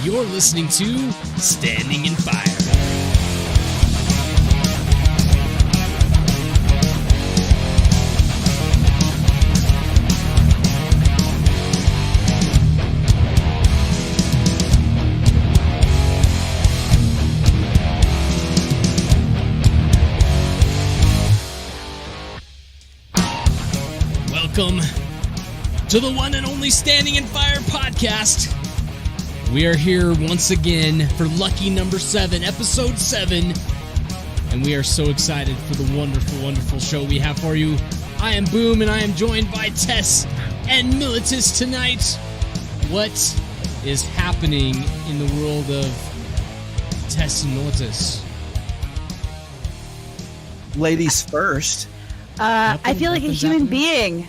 You're listening to Standing in Fire. Welcome to the one and only Standing in Fire podcast. We are here once again for lucky number 7, episode 7, and we are so excited for the wonderful, wonderful show we have for you. I am Boom, and I am joined by Tess and Militus tonight. What is happening in the world of Tess and Militus? Ladies first. I feel like a human being.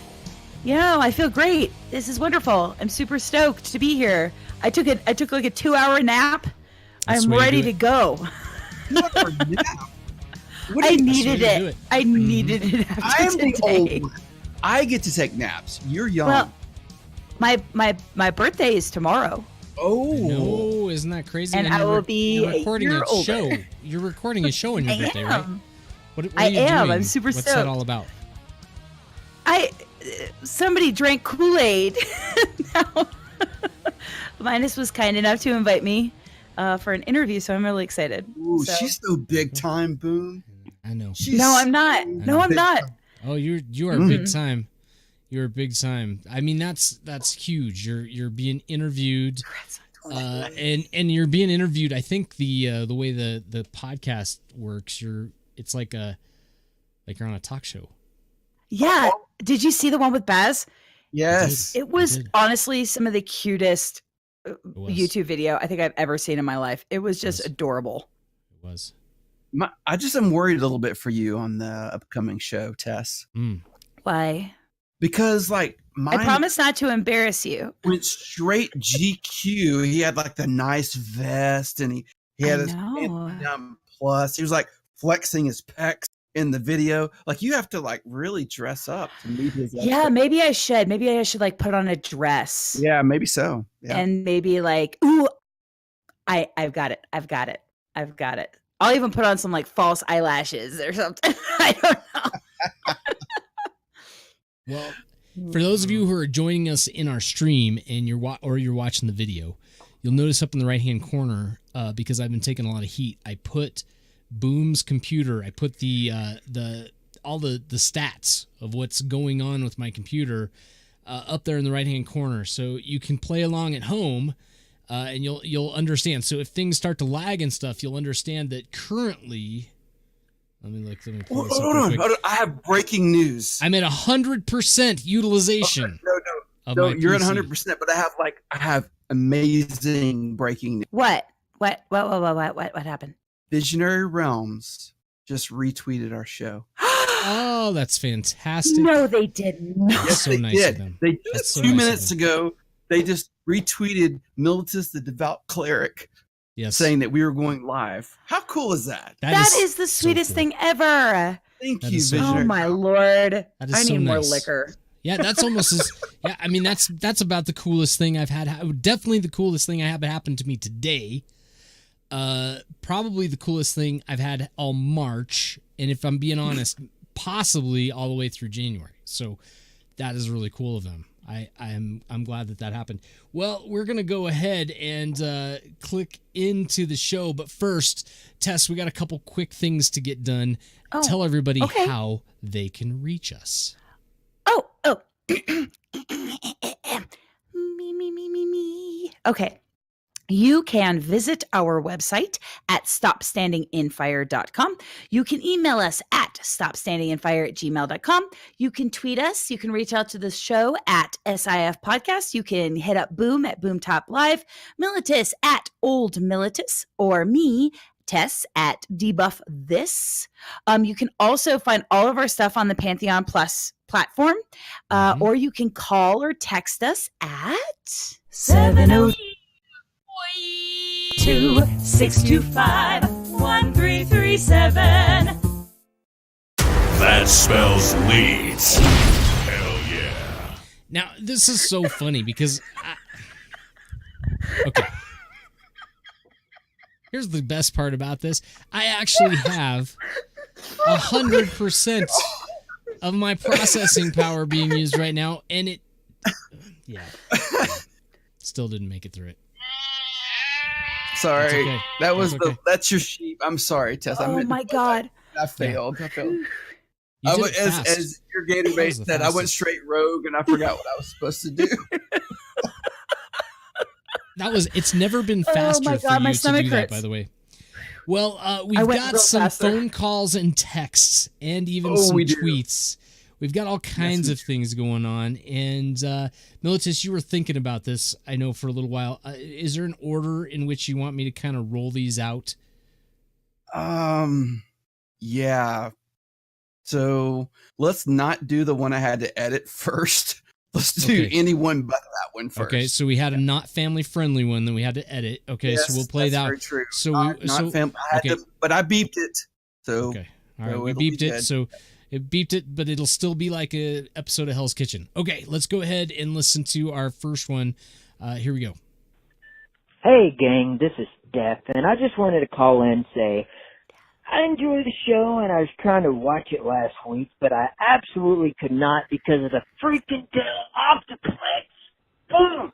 I feel great. This is wonderful. I'm super stoked to be here. I took like a 2-hour nap. I'm ready to go. I needed it. I needed it after today. I get to take naps. You're young. Well, my birthday is tomorrow. Oh, no, isn't that crazy? And I will be recording a year older. show. You're recording a show on your birthday, right? What I are you am. doing? I'm super What's stoked. that all about? Somebody drank Kool-Aid. Now, Linus was kind enough to invite me for an interview, so I'm really excited. Ooh, she's so big time, Boom. I know. No, I'm not. No, I'm not. Oh, you are big time. You're big time. I mean, that's huge. You're being interviewed, and you're being interviewed. I think the way the podcast works, it's like you're on a talk show. Yeah. Did you see the one with Baz? Yes. It was honestly some of the cutest YouTube video I think I've ever seen in my life. It was just adorable. It was. I just am worried a little bit for you on the upcoming show, Tess. Why? Because I promise not to embarrass you. Went straight GQ. He had like the nice vest, and he had his plus. He was like flexing his pecs in the video. Like, you have to like really dress up to meet his maybe I should like put on a dress. Yeah, maybe so. Yeah. And maybe like, ooh, I've got it. I'll even put on some like false eyelashes or something. I don't know. Well, for those of you who are joining us in our stream and you're watching the video, you'll notice up in the right hand corner, because I've been taking a lot of heat, I put Boom's computer. I put all the stats of what's going on with my computer up there in the right hand corner, so you can play along at home, and you'll understand. So if things start to lag and stuff, you'll understand that currently. Let me pull this up hold on. I have breaking news. I'm at 100% utilization. No, you're at 100%, but I have amazing breaking news. What happened? Visionary Realms just retweeted our show. Oh, that's fantastic. No, they did not. Yes, so they nice did. Of them. They just a few minutes ago, they just retweeted Militus the Devout Cleric, saying that we were going live. How cool is that? That is the sweetest thing ever. Thank you, Visionary. Oh my Lord. I need more nice. liquor. Yeah, that's almost as I mean, that's about the coolest thing I've had. Definitely the coolest thing I had happen to me today. Probably the coolest thing I've had all March, and if I'm being honest, possibly all the way through January. So that is really cool of them. I'm glad that happened. Well, we're gonna go ahead and click into the show, but first, Tess, we got a couple quick things to get done. Tell everybody how they can reach us. Oh. me. Okay. You can visit our website at stopstandinginfire.com. You can email us at stopstandinginfire@gmail.com. You can tweet us. You can reach out to the show at SIF Podcast. You can hit up Boom at BoomTop Live, Militus at Old Militus, or me, Tess, at Debuff This. You can also find all of our stuff on the Pantheon Plus platform, or you can call or text us at 702-625-1337. That spells leads. Hell yeah. Now, this is so funny because... Okay. here's the best part about this. I actually have 100% of my processing power being used right now, and it, yeah, still didn't make it through it. Sorry, okay. that was okay. That's your sheep. I'm sorry, Tess. Oh my God. I failed. You I did went, it fast. as your gator base said, I went straight rogue, and I forgot what I was supposed to do. It's never been faster my for God, my you to stomach do that, hurts. by the way. Well, we've got some phone calls and texts and even some tweets. We've got all kinds of things going on. And Militus, you were thinking about this, I know, for a little while. Is there an order in which you want me to kind of roll these out? Yeah. So let's not do the one I had to edit first. Let's do any one but that one first. Okay, so we had a not family friendly one that we had to edit. Okay, yes, so we'll play that. Very true. So but I beeped it. So okay, all right, we beeped it. So it beeped it, but it'll still be like an episode of Hell's Kitchen. Okay, let's go ahead and listen to our first one. Here we go. Hey, gang, this is Steph, and I just wanted to call in and say I enjoyed the show, and I was trying to watch it last week, but I absolutely could not because of the freaking octoplex. Boom!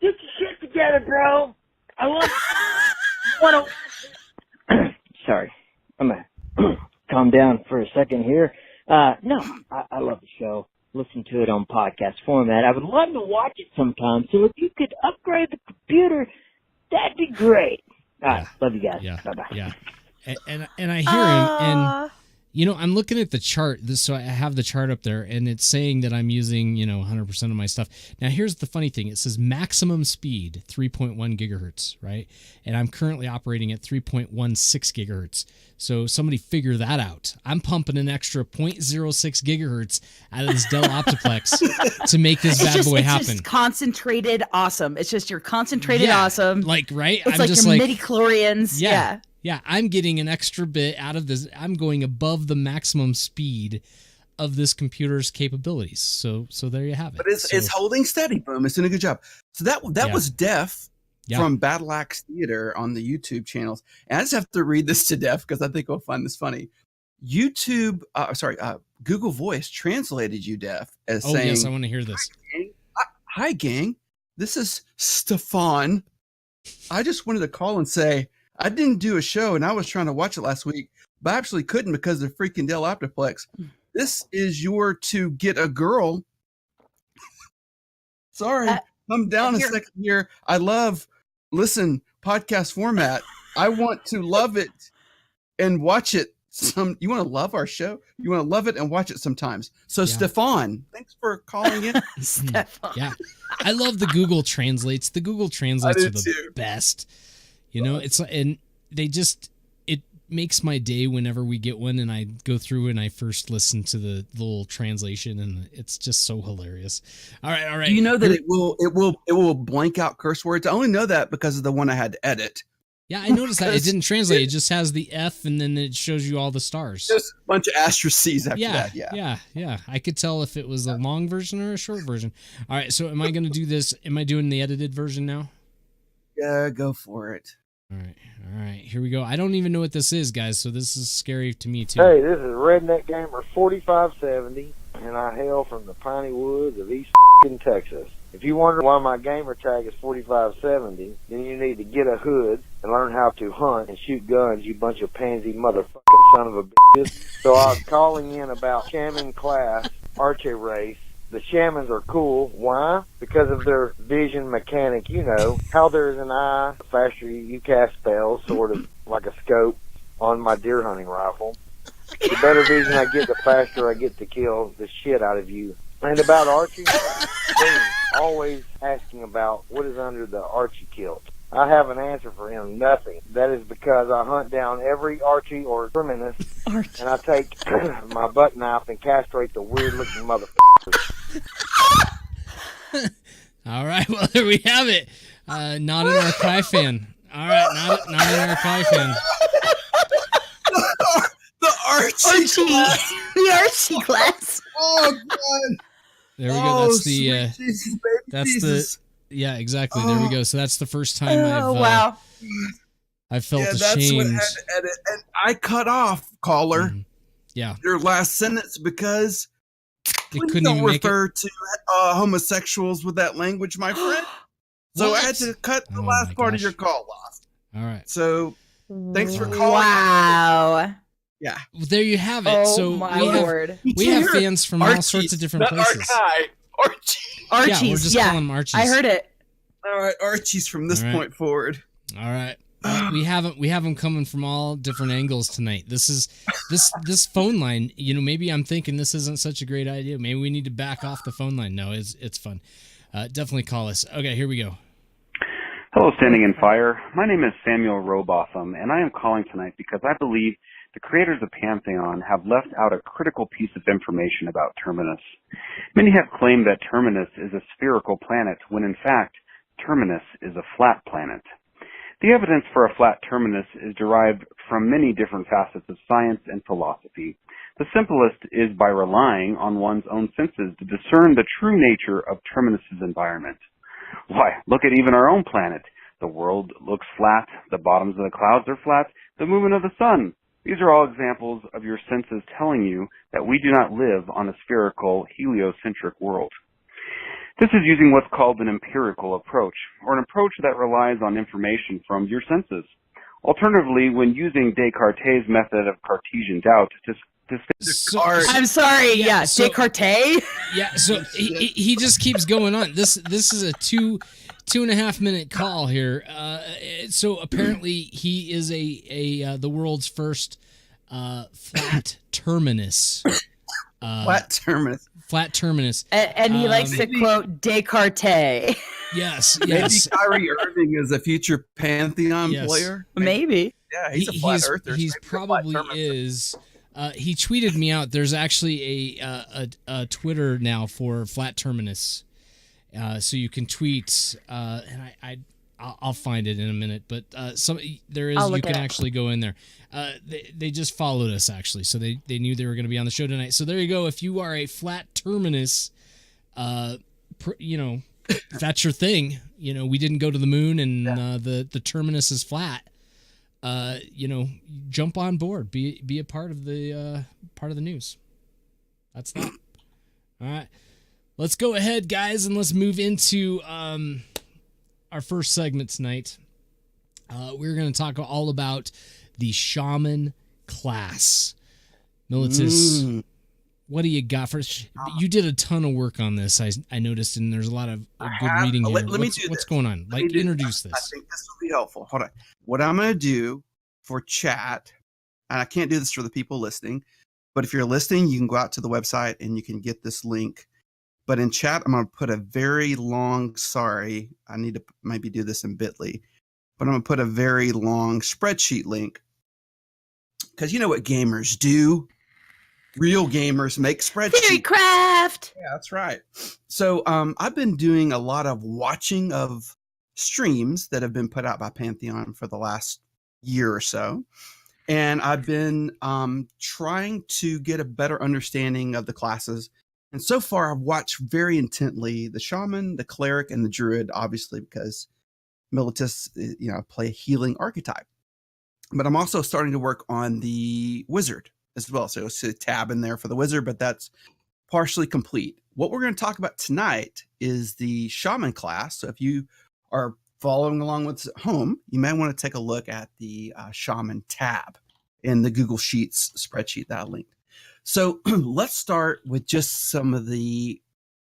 Get your shit together, bro. I want to. Sorry, I'm gonna calm down for a second here. No, I love the show. Listen to it on podcast format. I would love to watch it sometime. So if you could upgrade the computer, that'd be great. All right, love you guys. Yeah. Bye bye. Yeah. And I hear him, and you know, I'm looking at the chart. So I have the chart up there, and it's saying that I'm using 100% of my stuff. Now here's the funny thing: it says maximum speed 3.1 gigahertz, right? And I'm currently operating at 3.16 gigahertz. So somebody figure that out. I'm pumping an extra 0.06 gigahertz out of this Dell Optiplex to make this bad boy happen. It's just concentrated awesome. It's just your concentrated awesome. Like, right? It's like your midi-chlorians. Yeah. Yeah, I'm getting an extra bit out of this. I'm going above the maximum speed of this computer's capabilities. So there you have it. But it's holding steady. Boom. It's doing a good job. So that was Def from Battle Axe Theater on the YouTube channels. And I just have to read this to Def because I think we'll find this funny. Google Voice translated you, Def, as saying, yes, I want to hear this. Hi, gang. This is Stefan. I just wanted to call and say, I didn't do a show, and I was trying to watch it last week, but I actually couldn't because of the freaking Dell Optiplex. This is your to get a girl. Sorry, come down a second here. I love, podcast format. I want to love it and watch it. You want to love our show? You want to love it and watch it sometimes. So, Stefan, thanks for calling in. Stefan. Yeah, I love the Google Translates. The Google Translates are the best. It makes my day whenever we get one and I go through and I first listen to the little translation, and it's just so hilarious. All right. Do you know that it will blank out curse words? I only know that because of the one I had to edit. Yeah, I noticed that it didn't translate. It just has the F and then it shows you all the stars. Just a bunch of asterisks after that. Yeah. I could tell if it was a long version or a short version. All right, so am I going to do this? Am I doing the edited version now? Yeah, go for it. All right, here we go. I don't even know what this is, guys, so this is scary to me, too. Hey, this is Redneck Gamer 4570, and I hail from the piney woods of East Texas. If you wonder why my gamer tag is 4570, then you need to get a hood and learn how to hunt and shoot guns, you bunch of pansy motherfucking son of a bitches. So I was calling in about Shaman class Archy race. The Shamans are cool. Why? Because of their vision mechanic. How there's an eye, the faster you cast spells, sort of like a scope on my deer hunting rifle. The better vision I get, the faster I get to kill the shit out of you. And about Archy, always asking about what is under the Archy kilt. I have an answer for him, nothing. That is because I hunt down every Archy or Terminus, and I take my butt knife and castrate the weird-looking motherfuckers. All right, well, there we have it. Not an Archy fan. All right, not an Archy fan. The Archy class. The Archy class. Oh, God. There we go. That's the Jesus, baby Jesus. Yeah, exactly. There we go. So that's the first time I felt that's ashamed. what had to edit. And I cut off, caller, Yeah. your last sentence because It please couldn't don't even make it. refer to homosexuals with that language, my friend. So I had to cut the last part of your call off. All right. So thanks for calling. Wow. Yeah. There you have it. Oh so my we have Lord. we have fans from all sorts of different places. Archie. Yeah, we're just calling them Archies. I heard it. All right, Archie's from this point forward. All right. We have them coming from all different angles tonight. This phone line, maybe I'm thinking this isn't such a great idea. Maybe we need to back off the phone line. No, it's fun. Definitely call us. Okay, here we go. Hello, Standing in Fire. My name is Samuel Robotham, and I am calling tonight because I believe the creators of Pantheon have left out a critical piece of information about Terminus. Many have claimed that Terminus is a spherical planet, when in fact, Terminus is a flat planet. The evidence for a flat terminus is derived from many different facets of science and philosophy. The simplest is by relying on one's own senses to discern the true nature of Terminus's environment. Why, look at even our own planet. The world looks flat, the bottoms of the clouds are flat, the movement of the sun. These are all examples of your senses telling you that we do not live on a spherical, heliocentric world. This is using what's called an empirical approach, or an approach that relies on information from your senses. Alternatively, when using Descartes' method of Cartesian doubt I'm sorry, Descartes? Yeah, so he just keeps going on. This is a 2.5 minute call here. So apparently he is the world's first flat terminus. Flat terminus. And he likes to quote Descartes. Yes. Maybe Kyrie Irving is a future Pantheon player. Maybe. Yeah, he's a flat earther. He probably is. He tweeted me out. There's actually a Twitter now for Flat Terminus, so you can tweet. And I'll find it in a minute. But there is. You can actually go in there. They just followed us actually, so they knew they were going to be on the show tonight. So there you go. If you are a Flat Terminus, if that's your thing. We didn't go to the moon, and the terminus is flat. Jump on board, be a part of the news. That's that. All right, let's go ahead, guys, and let's move into our first segment tonight. We're going to talk all about the Shaman class. Militus, what do you got for us? You did a ton of work on this, I noticed, and there's a lot of good reading here. What's going on? Introduce this. I think this will be helpful. Hold on. What I'm going to do for chat, and I can't do this for the people listening, but if you're listening, you can go out to the website and you can get this link. But in chat, I'm going to put a very long, I need to maybe do this in Bitly, but I'm going to put a very long spreadsheet link. Because you know what gamers do? Real gamers make spreadsheets. Theorycraft! Yeah, that's right. So I've been doing a lot of watching of streams that have been put out by Pantheon for the last year or so. And I've been trying to get a better understanding of the classes. And so far, I've watched very intently the Shaman, the Cleric, and the Druid, obviously, because Militus, play a healing archetype. But I'm also starting to work on the Wizard as well. So it's a tab in there for the Wizard, but that's partially complete. What we're going to talk about tonight is the Shaman class. So if you are following along with us at home, you may want to take a look at the Shaman tab in the Google Sheets spreadsheet that I linked. So let's start with just some of the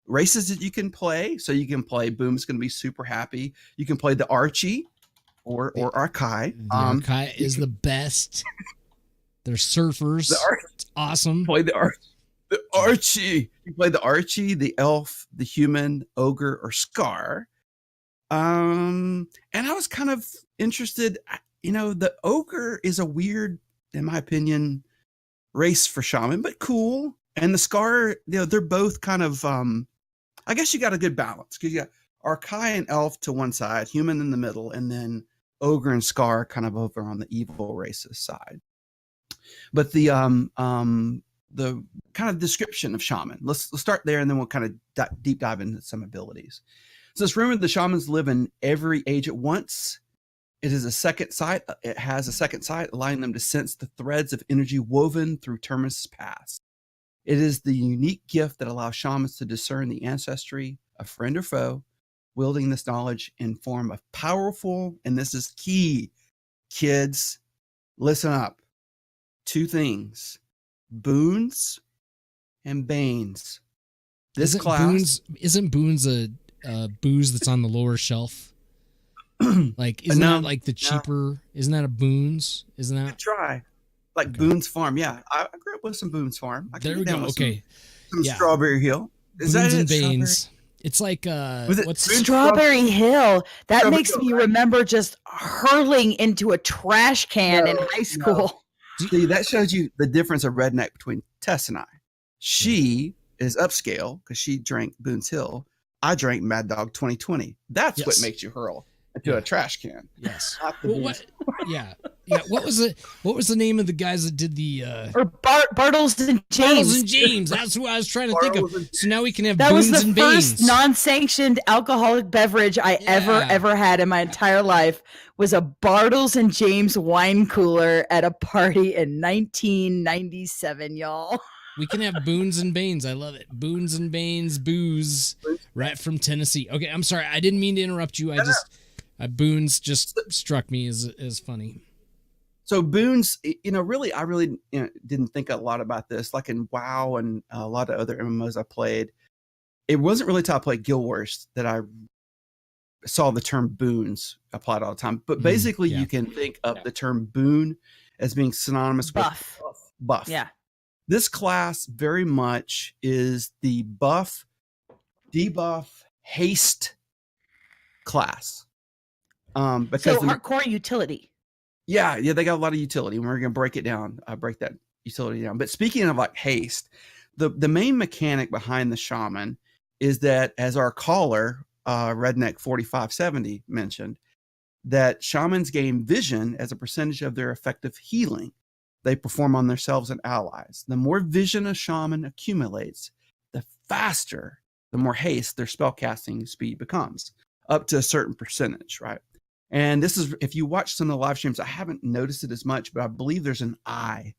races that you can play. So you can play, Boom's going to be super happy. You can play the Archy or Archy. The Archy is the best. They're surfers. It's awesome. Play the Archy. You play the Archy, the Elf, the Human, Ogre, or Scar. And I was kind of interested, the Ogre is a weird, in my opinion, race for Shaman, but cool. And the Scar, they're both kind of, I guess you got a good balance because you got Archy and Elf to one side, Human in the middle, and then Ogre and Scar kind of over on the evil races side. But the kind of description of Shaman, let's start there, and then we'll kind of deep dive into some abilities. So it's rumored the Shamans live in every age at once, It is a second sight. It has a second sight, allowing them to sense the threads of energy woven through Terminus' past. It is the unique gift that allows shamans to discern the ancestry of friend or foe, wielding this knowledge in form of powerful, and this is key, kids, listen up, 2 things, boons and banes. This class isn't Boons a booze that's on the lower shelf? Like, isn't that like the cheaper? Isn't that a Boons? Isn't that? Good try. Like okay. Boone's Farm. Yeah, I grew up with some Boone's Farm. There we go. Okay. Some Strawberry Hill. Is Boons that and Banes. It's like what's Strawberry Hill? That Strawberry makes me remember just hurling into a trash can in high school. No. See, that shows you the difference of redneck between Tess and I. She is upscale because she drank Boone's Hill. I drank Mad Dog 2020. That's what makes you hurl into a trash can. Yes. What was the name of the guys that did the Bartles and James? Bartles and James. That's who I was trying to think of. So now we can have that Boons was the and first Banes. non-sanctioned alcoholic beverage I ever had in my entire life. Was a Bartles and James wine cooler at a party in 1997, y'all. We can have Boons and Banes. I love it. Boons and Banes booze right from Tennessee. Okay, I'm sorry. I didn't mean to interrupt you. Boons just struck me as funny. So Boons, really, I really didn't think a lot about this. Like in WoW and a lot of other MMOs I played, it wasn't really until I played Guild Wars that I saw the term boons applied all the time. But basically, you can think of the term boon as being synonymous with buff. Yeah. This class very much is the buff, debuff, haste class. Because so hardcore utility. Yeah, they got a lot of utility, and we're gonna break it down, break that utility down. But speaking of like haste, the main mechanic behind the shaman is that, as our caller, Redneck 4570 mentioned, that shamans gain vision as a percentage of their effective healing they perform on themselves and allies. The more vision a shaman accumulates, the faster, the more haste their spellcasting speed becomes, up to a certain percentage, right? And this is, if you watch some of the live streams, I haven't noticed it as much, but I believe there's an eye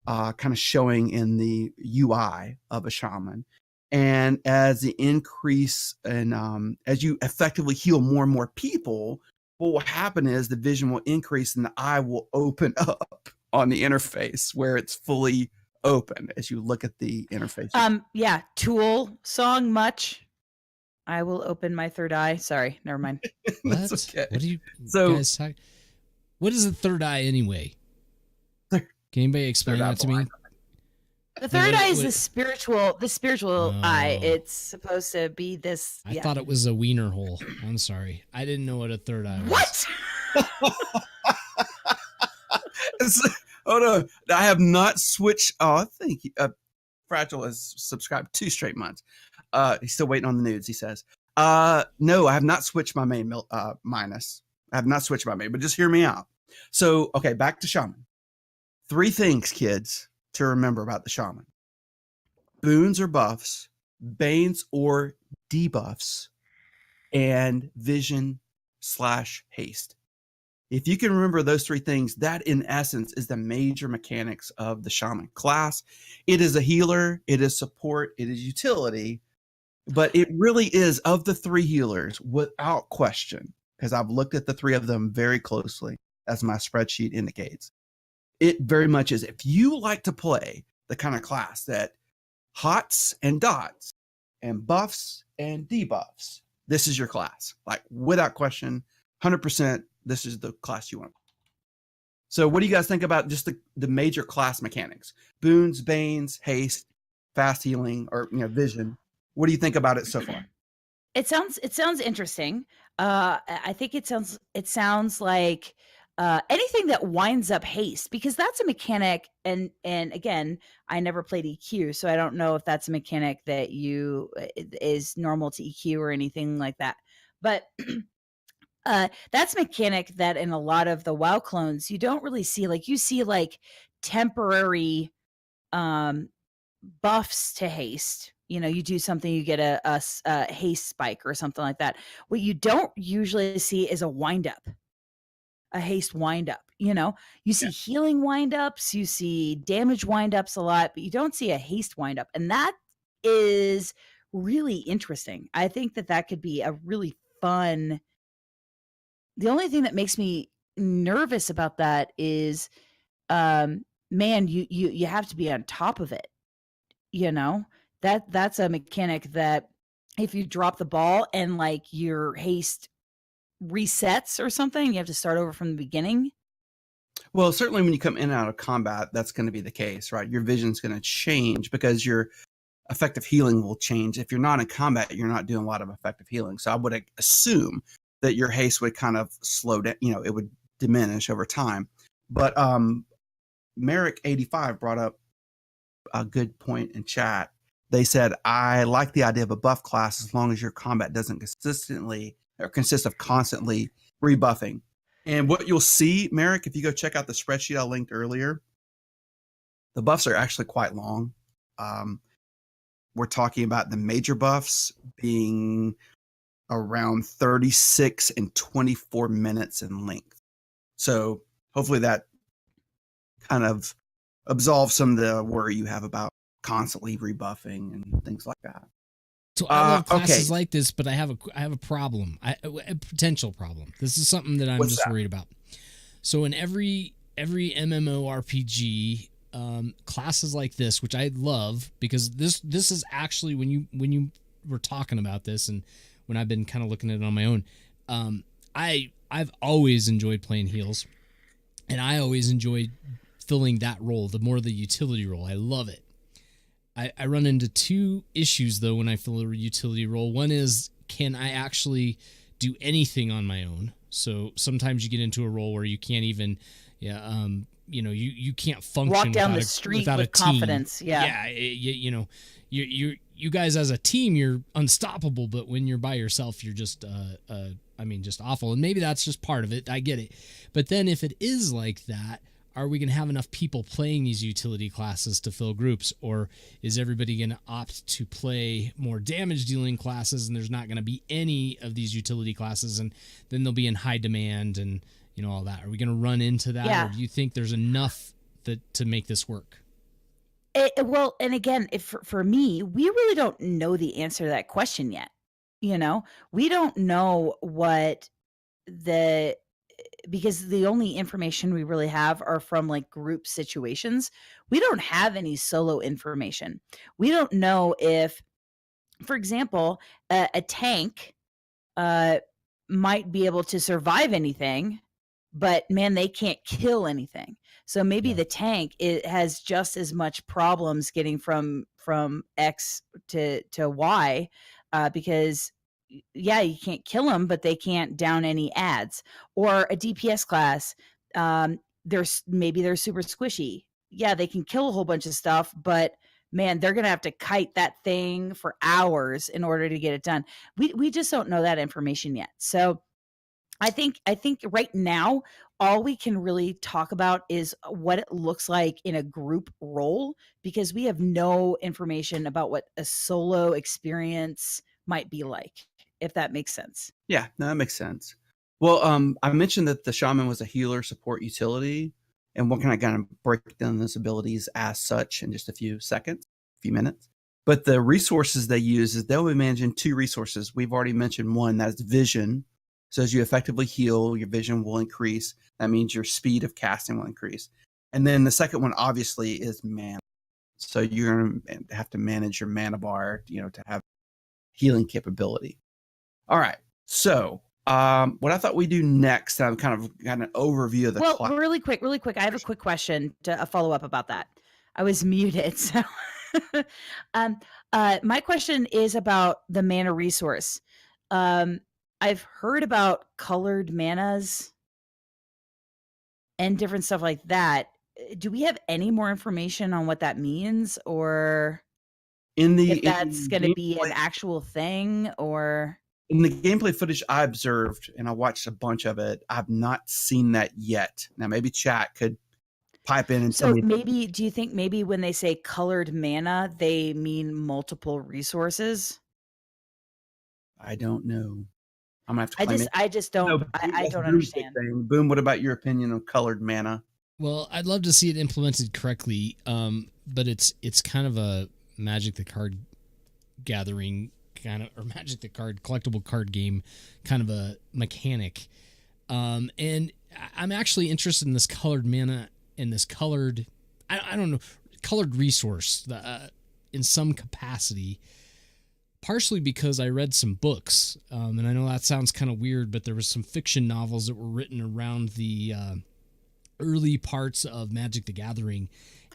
kind of showing in the UI of a shaman. And as the increase and as you effectively heal more and more people, what will happen is the vision will increase and the eye will open up on the interface where it's fully open as you look at the interface. Tool song much. I will open my third eye. Sorry, never mind. That's okay. What do you guys talk? What is a third eye anyway? Can anybody explain that to me? The third eye is the spiritual eye. It's supposed to be this. I thought it was a wiener hole. I'm sorry. I didn't know what a third eye was. What? Hold on. I have not switched. Oh, thank you. Fragile has subscribed 2 straight months. He's still waiting on the nudes, he says. No, I have not switched my main minus. I have not switched my main, but just hear me out. So, okay, back to shaman. 3 things, kids, to remember about the shaman. Boons or buffs, banes or debuffs, and vision/haste. If you can remember those 3 things, that in essence is the major mechanics of the shaman class. It is a healer, it is support, it is utility, but it really is, of the 3 healers, without question, because I've looked at the 3 of them very closely, as my spreadsheet indicates. It very much is. If you like to play the kind of class that hots and dots and buffs and debuffs, this is your class. Like, without question, 100%, this is the class you want. So what do you guys think about just the major class mechanics? Boons, banes, haste, fast healing, or vision. What do you think about it so far? It sounds interesting. I think it sounds like anything that winds up haste, because that's a mechanic. And again, I never played EQ, so I don't know if that's a mechanic that is normal to EQ or anything like that. But that's a mechanic that in a lot of the WoW clones you don't really see. Like, you see like temporary buffs to haste. You do something, you get a haste spike or something like that. What you don't usually see is a wind up. haste windup. You see healing windups, you see damage windups a lot, but you don't see a haste windup. And that is really interesting. I think that could be a really fun. The only thing that makes me nervous about that is, man, you have to be on top of it. That's a mechanic that if you drop the ball and like your haste resets or something, you have to start over from the beginning. Well, certainly when you come in and out of combat, that's going to be the case, right? Your vision's going to change because your effective healing will change. If you're not in combat, you're not doing a lot of effective healing. So I would assume that your haste would kind of slow down, it would diminish over time. But Merrick85 brought up a good point in chat. They said, I like the idea of a buff class as long as your combat doesn't consist of constantly rebuffing. And what you'll see, Merrick, if you go check out the spreadsheet I linked earlier, the buffs are actually quite long. We're talking about the major buffs being around 36 and 24 minutes in length. So hopefully that kind of absolves some of the worry you have about constantly rebuffing and things like that. So I love classes like this, but I have a problem, a potential problem. This is something that I'm worried about. So in every MMORPG, classes like this, which I love, because this is actually when you were talking about this, and when I've been kind of looking at it on my own, I've always enjoyed playing heals, and I always enjoyed filling that role, the more the utility role. I love it. I run into two issues, though, when I fill a utility role. One is, can I actually do anything on my own? So sometimes you get into a role where you can't even, you can't function. Walk down the street with confidence. Yeah. Yeah. You guys as a team, you're unstoppable, but when you're by yourself, you're just, just awful. And maybe that's just part of it. I get it. But then if it is like that, are we going to have enough people playing these utility classes to fill groups, or is everybody going to opt to play more damage dealing classes and there's not going to be any of these utility classes, and then they'll be in high demand and all that? Are we going to run into that? Yeah. Or do you think there's enough to make this work? Well, and again, for me, we really don't know the answer to that question yet. We don't know because the only information we really have are from like group situations. We don't have any solo information. We don't know if, for example, a tank might be able to survive anything, but man, they can't kill anything. So maybe the tank, it has just as much problems getting from X to Y, because you can't kill them, but they can't down any ads. Or a DPS class, they're super squishy. Yeah, they can kill a whole bunch of stuff, but man, they're gonna have to kite that thing for hours in order to get it done. We just don't know that information yet. So I think right now, all we can really talk about is what it looks like in a group role, because we have no information about what a solo experience might be like, if that makes sense. Yeah, no, that makes sense. Well, I mentioned that the shaman was a healer support utility, and what can I kind of break down those abilities as such in just a few minutes. But the resources they use is they'll be managing two resources. We've already mentioned one, that's vision. So as you effectively heal, your vision will increase. That means your speed of casting will increase. And then the second one, obviously, is mana. So you're going to have to manage your mana bar, to have healing capability. All right. So what I thought we'd do next, I've kind of got an overview of the class. Well, really quick. I have a quick question to follow up about that. I was muted. So my question is about the mana resource. I've heard about colored manas and different stuff like that. Do we have any more information on what that means, or if that's going to be an actual thing? Or in the gameplay footage I observed, and I watched a bunch of it, I've not seen that yet. Now maybe chat could pipe in and so maybe, do you think maybe when they say colored mana, they mean multiple resources? I don't know. I'm gonna have to claim it. I just No, don't. but I that's don't Boom's big understand. thing. Boom, what about your opinion on colored mana? Well, I'd love to see it implemented correctly, but it's kind of a Magic the Card gathering kind of, or Magic the Card collectible card game kind of a mechanic. And I'm actually interested in this colored mana and this colored, I don't know, colored resource in some capacity. Partially because I read some books, and I know that sounds kind of weird, but there was some fiction novels that were written around the early parts of Magic the Gathering,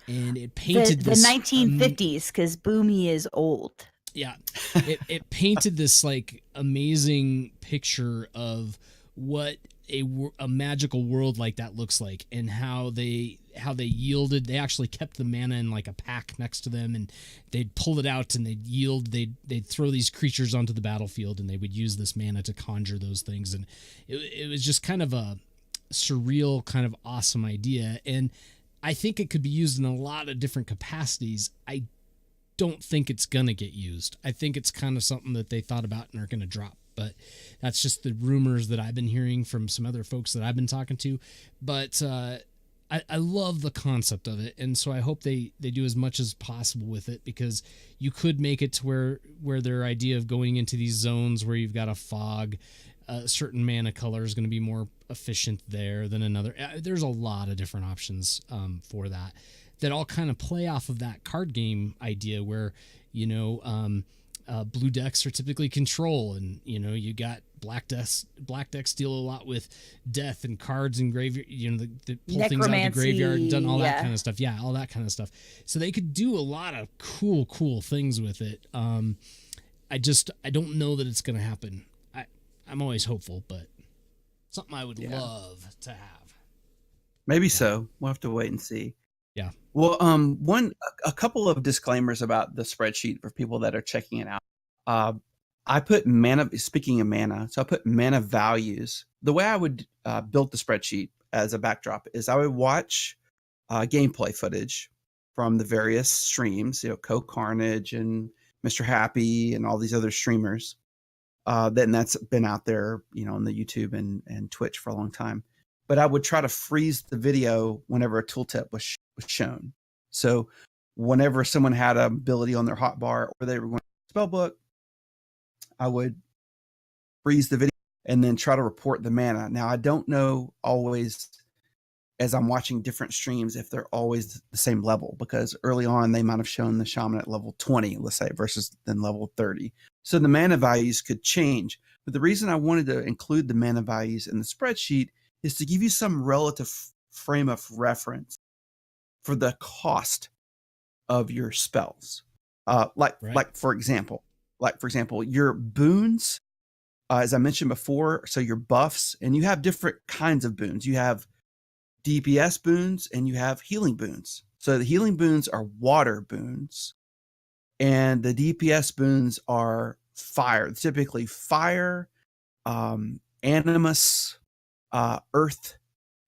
and it painted the 1950s, because Boomy is old. Yeah, it painted this like amazing picture of what a magical world like that looks like, and how they yielded. They actually kept the mana in like a pack next to them, and they'd pull it out and they'd yield. They'd throw these creatures onto the battlefield, and they would use this mana to conjure those things. And it was just kind of a surreal, kind of awesome idea. And I think it could be used in a lot of different capacities. I don't think it's gonna get used. I think it's kind of something that they thought about and are gonna drop. But that's just the rumors that I've been hearing from some other folks that I've been talking to. But I love the concept of it, and so I hope they do as much as possible with it, because you could make it to where their idea of going into these zones where you've got a fog, a certain mana color is going to be more efficient there than another. There's a lot of different options for that all kind of play off of that card game idea where, you know, blue decks are typically control, and you know you got black decks deal a lot with death and cards and graveyard, you know, the pull things out of the graveyard and done all that kind of stuff. Yeah, all that kind of stuff. So they could do a lot of cool things with it. I don't know that it's going to happen. I'm always hopeful, but something I would love to have. Maybe so. We'll have to wait and see. Yeah. Well, a couple of disclaimers about the spreadsheet for people that are checking it out. I put mana, speaking of mana, so I put mana values. The way I would build the spreadsheet as a backdrop is I would watch gameplay footage from the various streams, you know, Co Carnage and Mr. Happy and all these other streamers. Then that's been out there, you know, on the YouTube and Twitch for a long time. But I would try to freeze the video whenever a tooltip was shown. So whenever someone had an ability on their hotbar or they were going to spellbook, I would freeze the video and then try to report the mana. Now, I don't know always, as I'm watching different streams, if they're always the same level, because early on they might have shown the shaman at level 20, let's say, versus then level 30. So the mana values could change. But the reason I wanted to include the mana values in the spreadsheet is to give you some relative frame of reference for the cost of your spells. Like for example, your boons, as I mentioned before, so your buffs, and you have different kinds of boons. You have DPS boons and you have healing boons. So the healing boons are water boons, and the DPS boons are fire, typically fire, animus, earth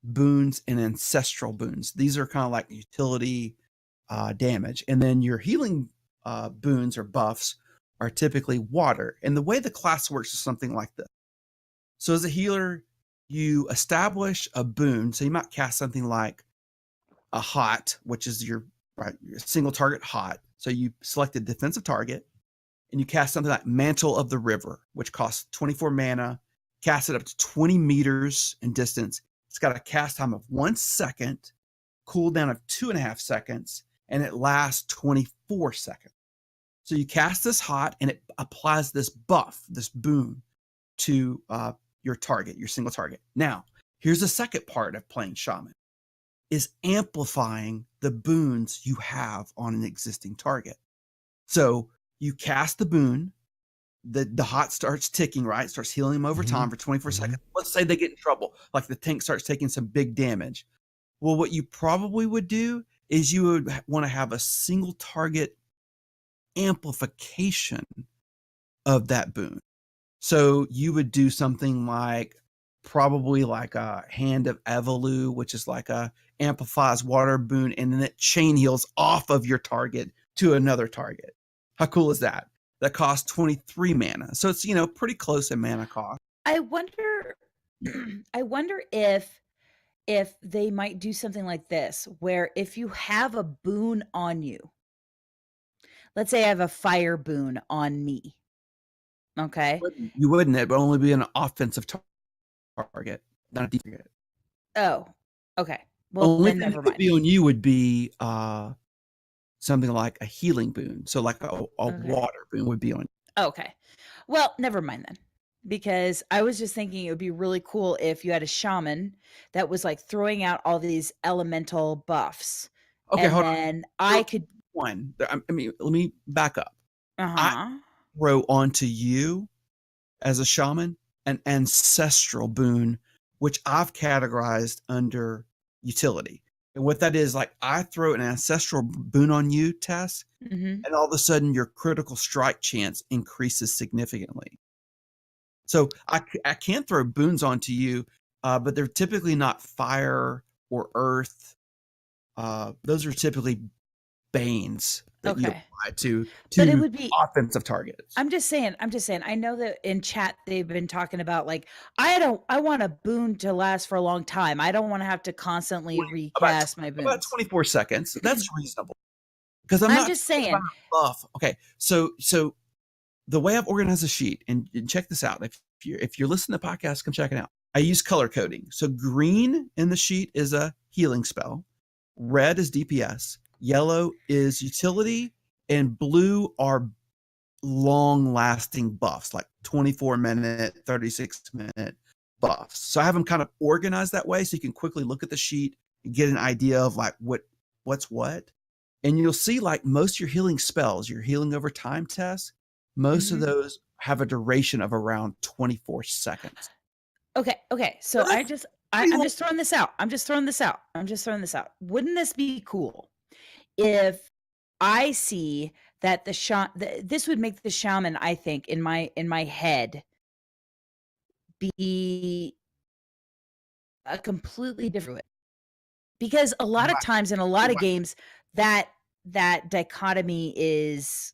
boons, and ancestral boons. These are kind of like utility damage. And then your healing boons or buffs are typically water. And the way the class works is something like this. So as a healer, you establish a boon. So you might cast something like a hot, which is your single target hot. So you select a defensive target and you cast something like Mantle of the River, which costs 24 mana, cast it up to 20 meters in distance. It's got a cast time of 1 second, cooldown of 2.5 seconds, and it lasts 24 seconds. So you cast this hot and it applies this buff, this boon to your target, your single target. Now, here's the second part of playing Shaman, is amplifying the boons you have on an existing target. So you cast the boon, the hot starts ticking, right? Starts healing them over time for 24 seconds. Let's say they get in trouble, like the tank starts taking some big damage. Well, what you probably would do is you would want to have a single target amplification of that boon. So you would do something like probably like a Hand of Evolu, which is like a amplifies water boon, and then it chain heals off of your target to another target. How cool is that? That costs 23 mana. So it's, you know, pretty close in mana cost. I wonder I wonder if they might do something like this, where if you have a boon on you, let's say I have a fire boon on me, okay? You wouldn't. It would only be an offensive target, not a defensive target. Oh, okay. Well, Only then thing never that would mind. be on you would be something like a healing boon. So like a Okay. water boon would be on. Okay. Well, never mind then. Because I was just thinking it would be really cool if you had a shaman that was like throwing out all these elemental buffs. Okay, And hold on. then I could One. I mean, let me back up. I uh-huh. throw onto you as a shaman an ancestral boon, which I've categorized under utility. And what that is, like, I throw an ancestral boon on you, Tess, Mhm. and all of a sudden your critical strike chance increases significantly. So I can throw boons onto you, but they're typically not fire or earth. Those are typically banes that you Okay. apply to But it would be offensive targets. I'm just saying, I know that in chat they've been talking about like I want a boon to last for a long time. I don't want to have to constantly About recast my about boons. 24 seconds. That's reasonable because I'm I'm not just talking about saying. buff. Okay, so the way I've organized the sheet, and check this out. If you're listening to podcasts, come check it out. I use color coding. So green in the sheet is a healing spell, red is DPS, yellow is utility, and blue are long lasting buffs, like 24-minute, 36-minute buffs. So I have them kind of organized that way so you can quickly look at the sheet and get an idea of like what's what. And you'll see like most of your healing spells, your healing over time tests, most of Mhm. those have a duration of around 24 seconds. Okay. So I'm just throwing this out. I'm just throwing this out. Wouldn't this be cool if I see that this would make the shaman, I think, in my head be a completely different, because a lot of times in a lot of games that dichotomy is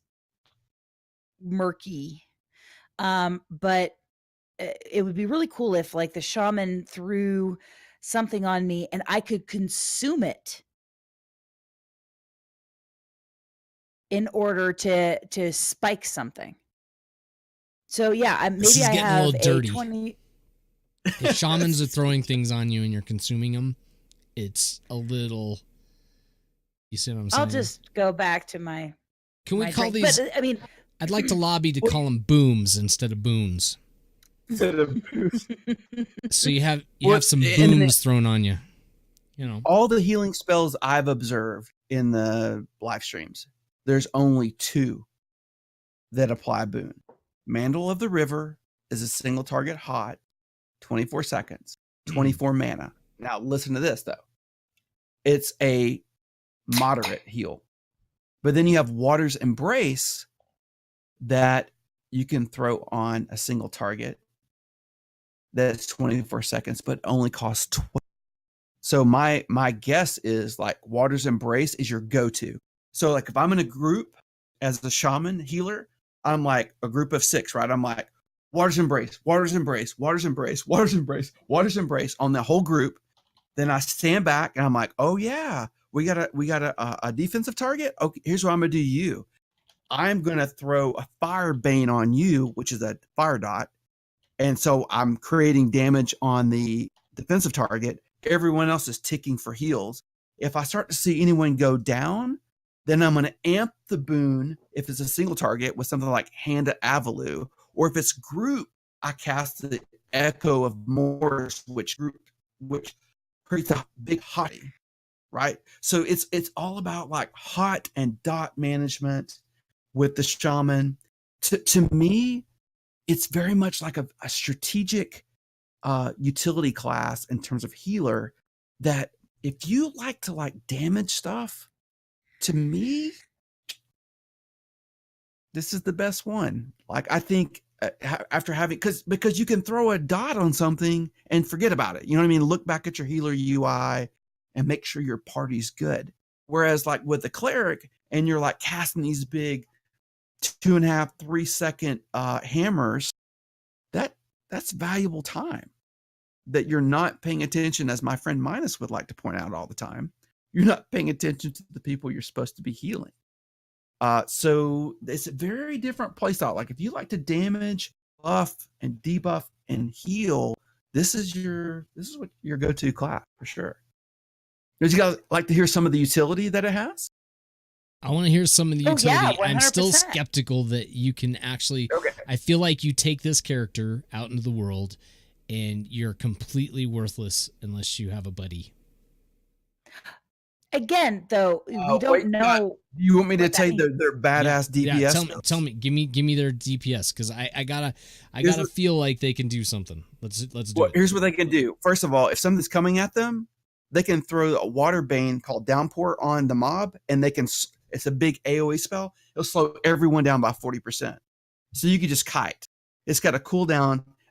murky. But it would be really cool if like the shaman threw something on me and I could consume it in order to spike something. So yeah, This maybe is I getting a have little a dirty. 20. If shamans are throwing things on you and you're consuming them, it's a little. You see what I'm saying? I'll just go back to my. Can we my call drink. these? But I mean, I'd like to lobby to call them booms instead of boons. So you have some booms thrown on you. You know, all the healing spells I've observed in the live streams, there's only 2 that apply boon. Mandal of the River is a single target hot, 24 seconds, 24 mana. Now listen to this though. It's a moderate heal. But then you have Water's Embrace that you can throw on a single target. That's 24 seconds, but only costs 12. So my guess is like Water's Embrace is your go-to. So like if I'm in a group as a shaman healer, I'm like a group of 6, right? I'm like Water's Embrace, Water's Embrace, Water's Embrace, Water's Embrace, Water's Embrace on the whole group. Then I stand back and I'm like, oh yeah, we got a defensive target. Okay, here's what I'm gonna do. You, I'm gonna throw a fire bane on you, which is a fire dot, and so I'm creating damage on the defensive target. Everyone else is ticking for heals. If I start to see anyone go down, then I'm going to amp the boon if it's a single target with something like Hand of Avalue, or if it's group, I cast the Echo of Morris, which creates a big hottie, right? So it's all about like hot and dot management with the shaman. To me, it's very much like a strategic utility class in terms of healer, that if you like to like damage stuff, to me, this is the best one. Like I think after having, because you can throw a dot on something and forget about it. You know what I mean? Look back at your healer UI and make sure your party's good. Whereas like with the cleric and you're like casting these big 2.5, 3 second hammers, that that's valuable time that you're not paying attention, as my friend Minus would like to point out all the time. You're not paying attention to the people you're supposed to be healing. So it's a very different playstyle. Like if you like to damage, buff, and debuff and heal, this is what your go-to class for sure. Would you guys like to hear some of the utility that it has? I want to hear some of the utility. Yeah, I'm still 100%. skeptical that you can actually. Okay. I feel like you take this character out into the world, and you're completely worthless unless you have a buddy. Again, though, we don't wait, know. You want me to what tell that you their badass DPS? Yeah, tell me, give me their DPS because I gotta feel like they can do something. Let's do it. Here's what they can do. First of all, if something's coming at them, they can throw a water bane called Downpour on the mob, and it's a big AoE spell. It'll slow everyone down by 40%. So you can just kite. It's got a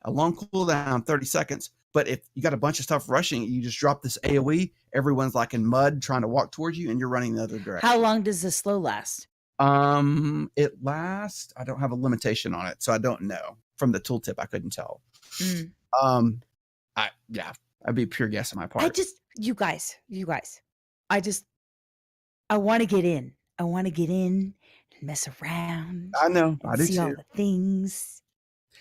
long cooldown, 30 seconds. But if you got a bunch of stuff rushing, you just drop this AoE. Everyone's like in mud trying to walk towards you, and you're running the other direction. How long does the slow last? It lasts. I don't have a limitation on it, so I don't know. From the tooltip, I couldn't tell. I'd be pure guess on my part. You guys. I want to get in. I want to get in and mess around. I know. I do see too. all the things.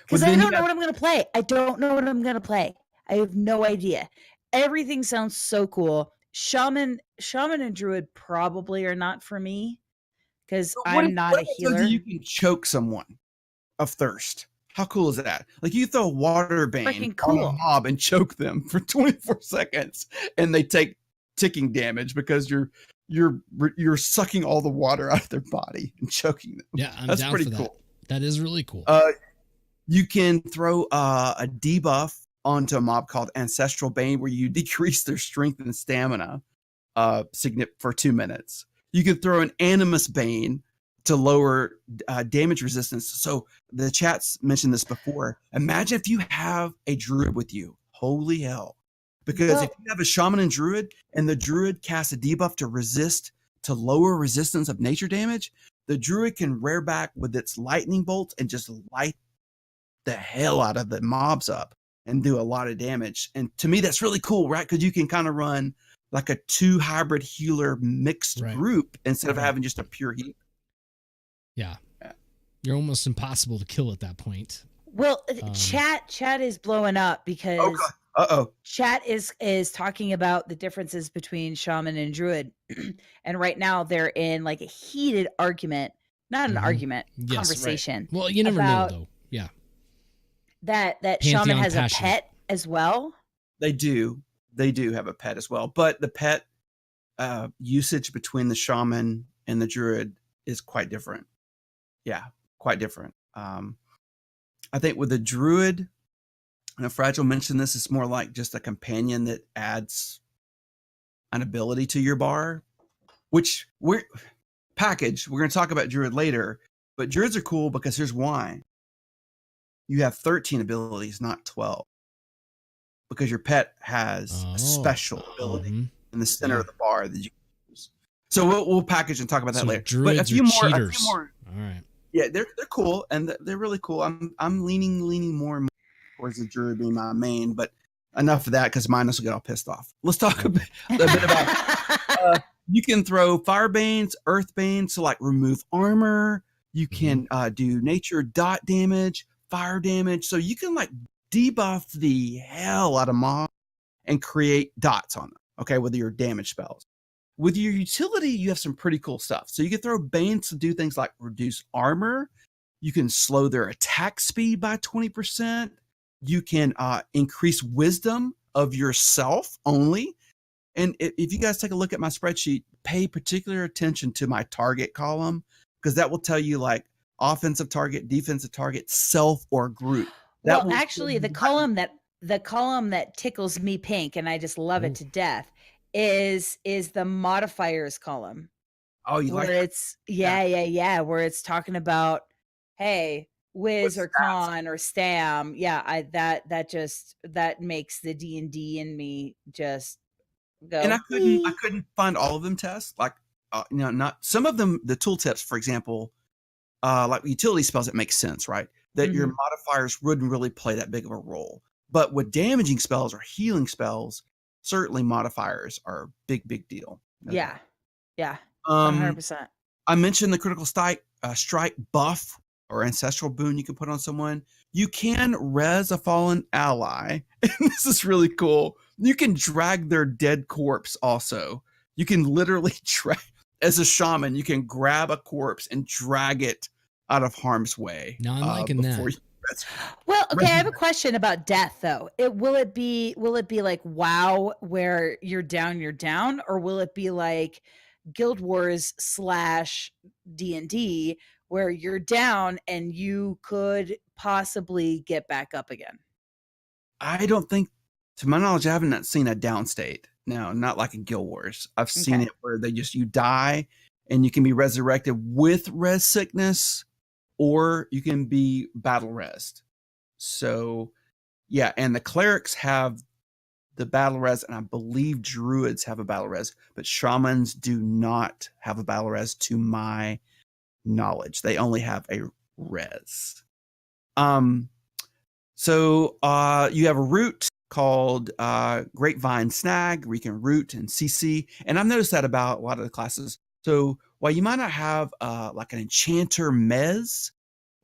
Because I don't know what I'm going to play. I don't know what I'm going to play. I have no idea. Everything sounds so cool. Shaman and Druid probably are not for me because I'm not a healer. You can choke someone of thirst. How cool is that? Like you throw water bane on a mob and choke them for 24 seconds, and they take ticking damage because you're sucking all the water out of their body and choking them. Yeah, that's down pretty for that. cool. That is really cool. You can throw a debuff onto a mob called Ancestral Bane, where you decrease their strength and stamina for 2 minutes. You can throw an Animus Bane to lower damage resistance. So the chat's mentioned this before. Imagine if you have a druid with you. Holy hell. Because if you have a shaman and druid, and the druid casts a debuff to lower resistance of nature damage, the druid can rear back with its lightning bolts and just light the hell out of the mobs up and do a lot of damage. And to me, that's really cool, right? Because you can kind of run like a 2 hybrid healer mixed group instead of having just a pure heal. Yeah. You're almost impossible to kill at that point. Well, chat is blowing up because chat is talking about the differences between shaman and druid. And right now they're in like a heated argument, not an argument, conversation. Right. Well, you never know though. Yeah. That Pantheon shaman has passion. a pet as well. They do have a pet as well, but the pet usage between the shaman and the druid is quite different. Yeah, quite different. I think with the druid, and Fragile mentioned this, it's more like just a companion that adds an ability to your bar, which we're going to talk about druid later, but druids are cool because here's why. You have 13 abilities, not 12, because your pet has a special ability in the center of the bar that you can use. So we'll package and talk about that later. But a few more. All right. Yeah, they're cool and they're really cool. I'm leaning more and more towards the druid being my main, but enough of that because Minus will get all pissed off. Let's talk a bit about. You can throw fire banes, earth banes to like remove armor. You can do nature dot damage, fire damage, so you can like debuff the hell out of mobs and create dots on them. Okay, with your damage spells. With your utility, you have some pretty cool stuff. So you can throw banes to do things like reduce armor. You can slow their attack speed by 20%. You can increase wisdom of yourself only. And if you guys take a look at my spreadsheet, pay particular attention to my target column, because that will tell you like offensive target, defensive target, self, or group. Well, actually, the column that tickles me pink, and I just love it to death, is the modifiers column. Oh, you like it's where it's talking about, hey, whiz or con or stam. Yeah, that makes the D&D in me just go. And I couldn't find all of them tests. Like not some of them, the tool tips, for example, like utility spells, it makes sense, right? That your modifiers wouldn't really play that big of a role. But with damaging spells or healing spells, certainly modifiers are a big deal. No doubt. Yeah. 100%. I mentioned the critical strike buff or ancestral boon you can put on someone. You can res a fallen ally. And this is really cool. You can drag their dead corpse also. You can literally drag, as a shaman, you can grab a corpse and drag it out of harm's way. No, I'm liking that. Well, okay, I have a question about death though. Will it be like WoW where you're down, or will it be like Guild Wars / D&D where you're down and you could possibly get back up again? I don't think, to my knowledge, I haven't seen a down state. No, not like in Guild Wars. I've seen it where you die and you can be resurrected with res sickness, or you can be battle rest. So yeah, and the clerics have the battle res, and I believe druids have a battle res, but shamans do not have a battle res to my knowledge. They only have a res. So you have a root called Grapevine Snag, where you can root and CC. And I've noticed that about a lot of the classes. So while you might not have like an enchanter mez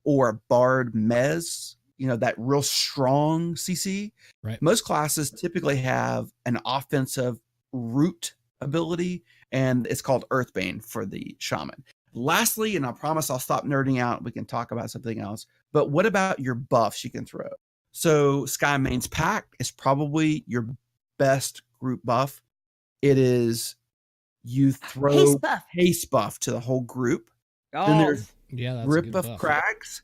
or a bard mez, that real strong CC, right, most classes typically have an offensive root ability, and it's called Earthbane for the shaman. Lastly, and I promise I'll stop nerding out, we can talk about something else, but what about your buffs you can throw? So Skymane's Pact is probably your best group buff. It is, you throw haste buff to the whole group. Then there's Grip of Crags,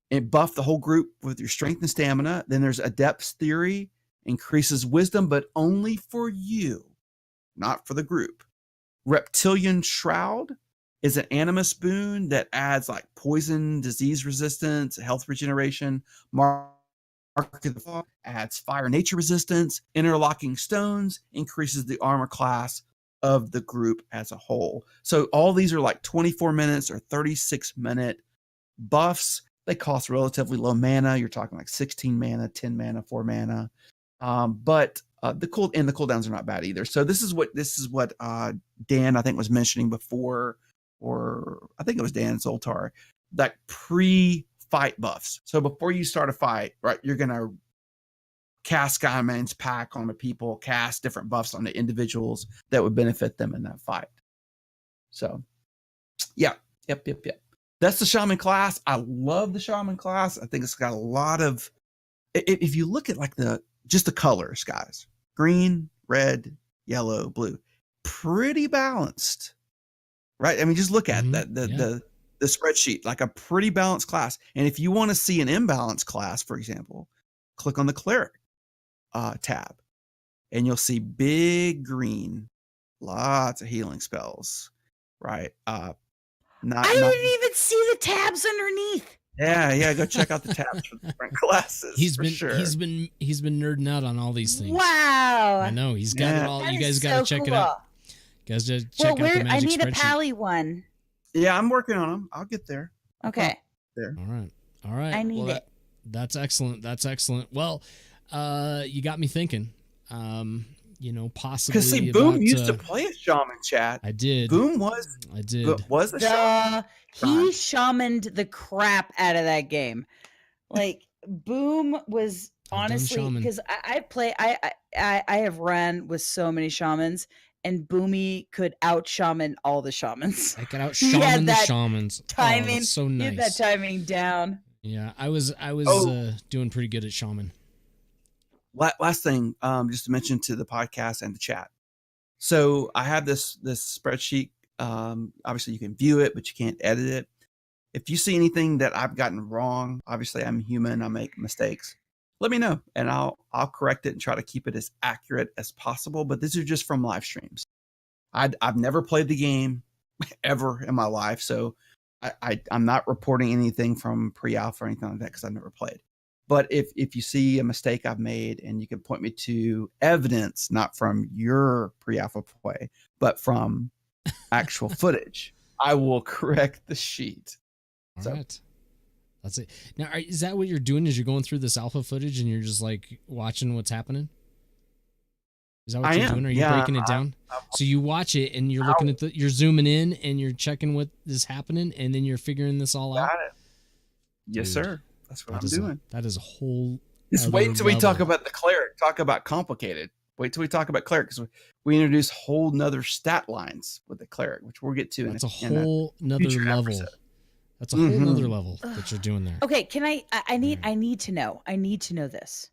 and buff the whole group with your strength and stamina. Then there's Adept's Theory, increases wisdom, but only for you, not for the group. Reptilian Shroud is an animus boon that adds like poison, disease resistance, health regeneration. Mark of the Fog adds fire nature resistance. Interlocking Stones increases the armor class of the group as a whole. So all these are like 24 minutes or 36-minute buffs. They cost relatively low mana. You're talking like 16 mana, 10 mana, 4 mana. But the cooldowns are not bad either. So this is what Dan, I think, was mentioning before, or I think it was Dan Zoltar, that pre-fight buffs. So before you start a fight, right, you're gonna cast Skymane's Pact on the people, cast different buffs on the individuals that would benefit them in that fight. So yep. That's the shaman class. I love the shaman class. I think it's got a lot of, if you look at like just the colors, guys, green, red, yellow, blue, pretty balanced, right? I mean, just look at that, the spreadsheet, like a pretty balanced class. And if you want to see an imbalanced class, for example, click on the cleric tab, and you'll see big green, lots of healing spells, right? I didn't even see the tabs underneath. Yeah. Go check out the tabs for the different classes. He's been nerding out on all these things. Wow. I know he's got it all. That you guys got to check it out. You guys just check out the magic I need spreadsheet. a Pally one. Yeah, I'm working on them. I'll get there. Okay. There. All right. I need it. That's excellent. Well, you got me thinking. Possibly. Because see, Boom used to play a shaman, chat. I did. Boom was a shaman. He shamaned the crap out of that game. Like Boom was honestly, because I have run with so many shamans, and Boomy could out shaman all the shamans. I could out shaman the shamans. Timing, so nice. Get that timing down. Yeah, I was doing pretty good at shaman. Last thing, just to mention to the podcast and the chat. So I have this spreadsheet. Obviously you can view it, but you can't edit it. If you see anything that I've gotten wrong, obviously I'm human, I make mistakes. Let me know, and I'll correct it and try to keep it as accurate as possible. But these are just from live streams. I've never played the game ever in my life, so I'm not reporting anything from pre-alpha or anything like that because I've never played. But if you see a mistake I've made and you can point me to evidence, not from your pre-alpha play, but from actual footage, I will correct the sheet. All So- right. That's it. Now, is that what you're doing? Is you're going through this alpha footage and you're just like watching what's happening? Is that what you're doing? Are you breaking it down? So you watch it and you're looking at you're zooming in and you're checking what is happening and then you're figuring this all out. Got it. Yes, Dude, sir. That's what I'm doing. That is a whole. Just wait till we talk about the cleric. Talk about complicated. Wait till we talk about cleric because we introduce whole nother stat lines with the cleric, which we'll get to. That's a whole nother level. episode. That's a whole nother level that you're doing there. Okay, can I need to know. I need to know this.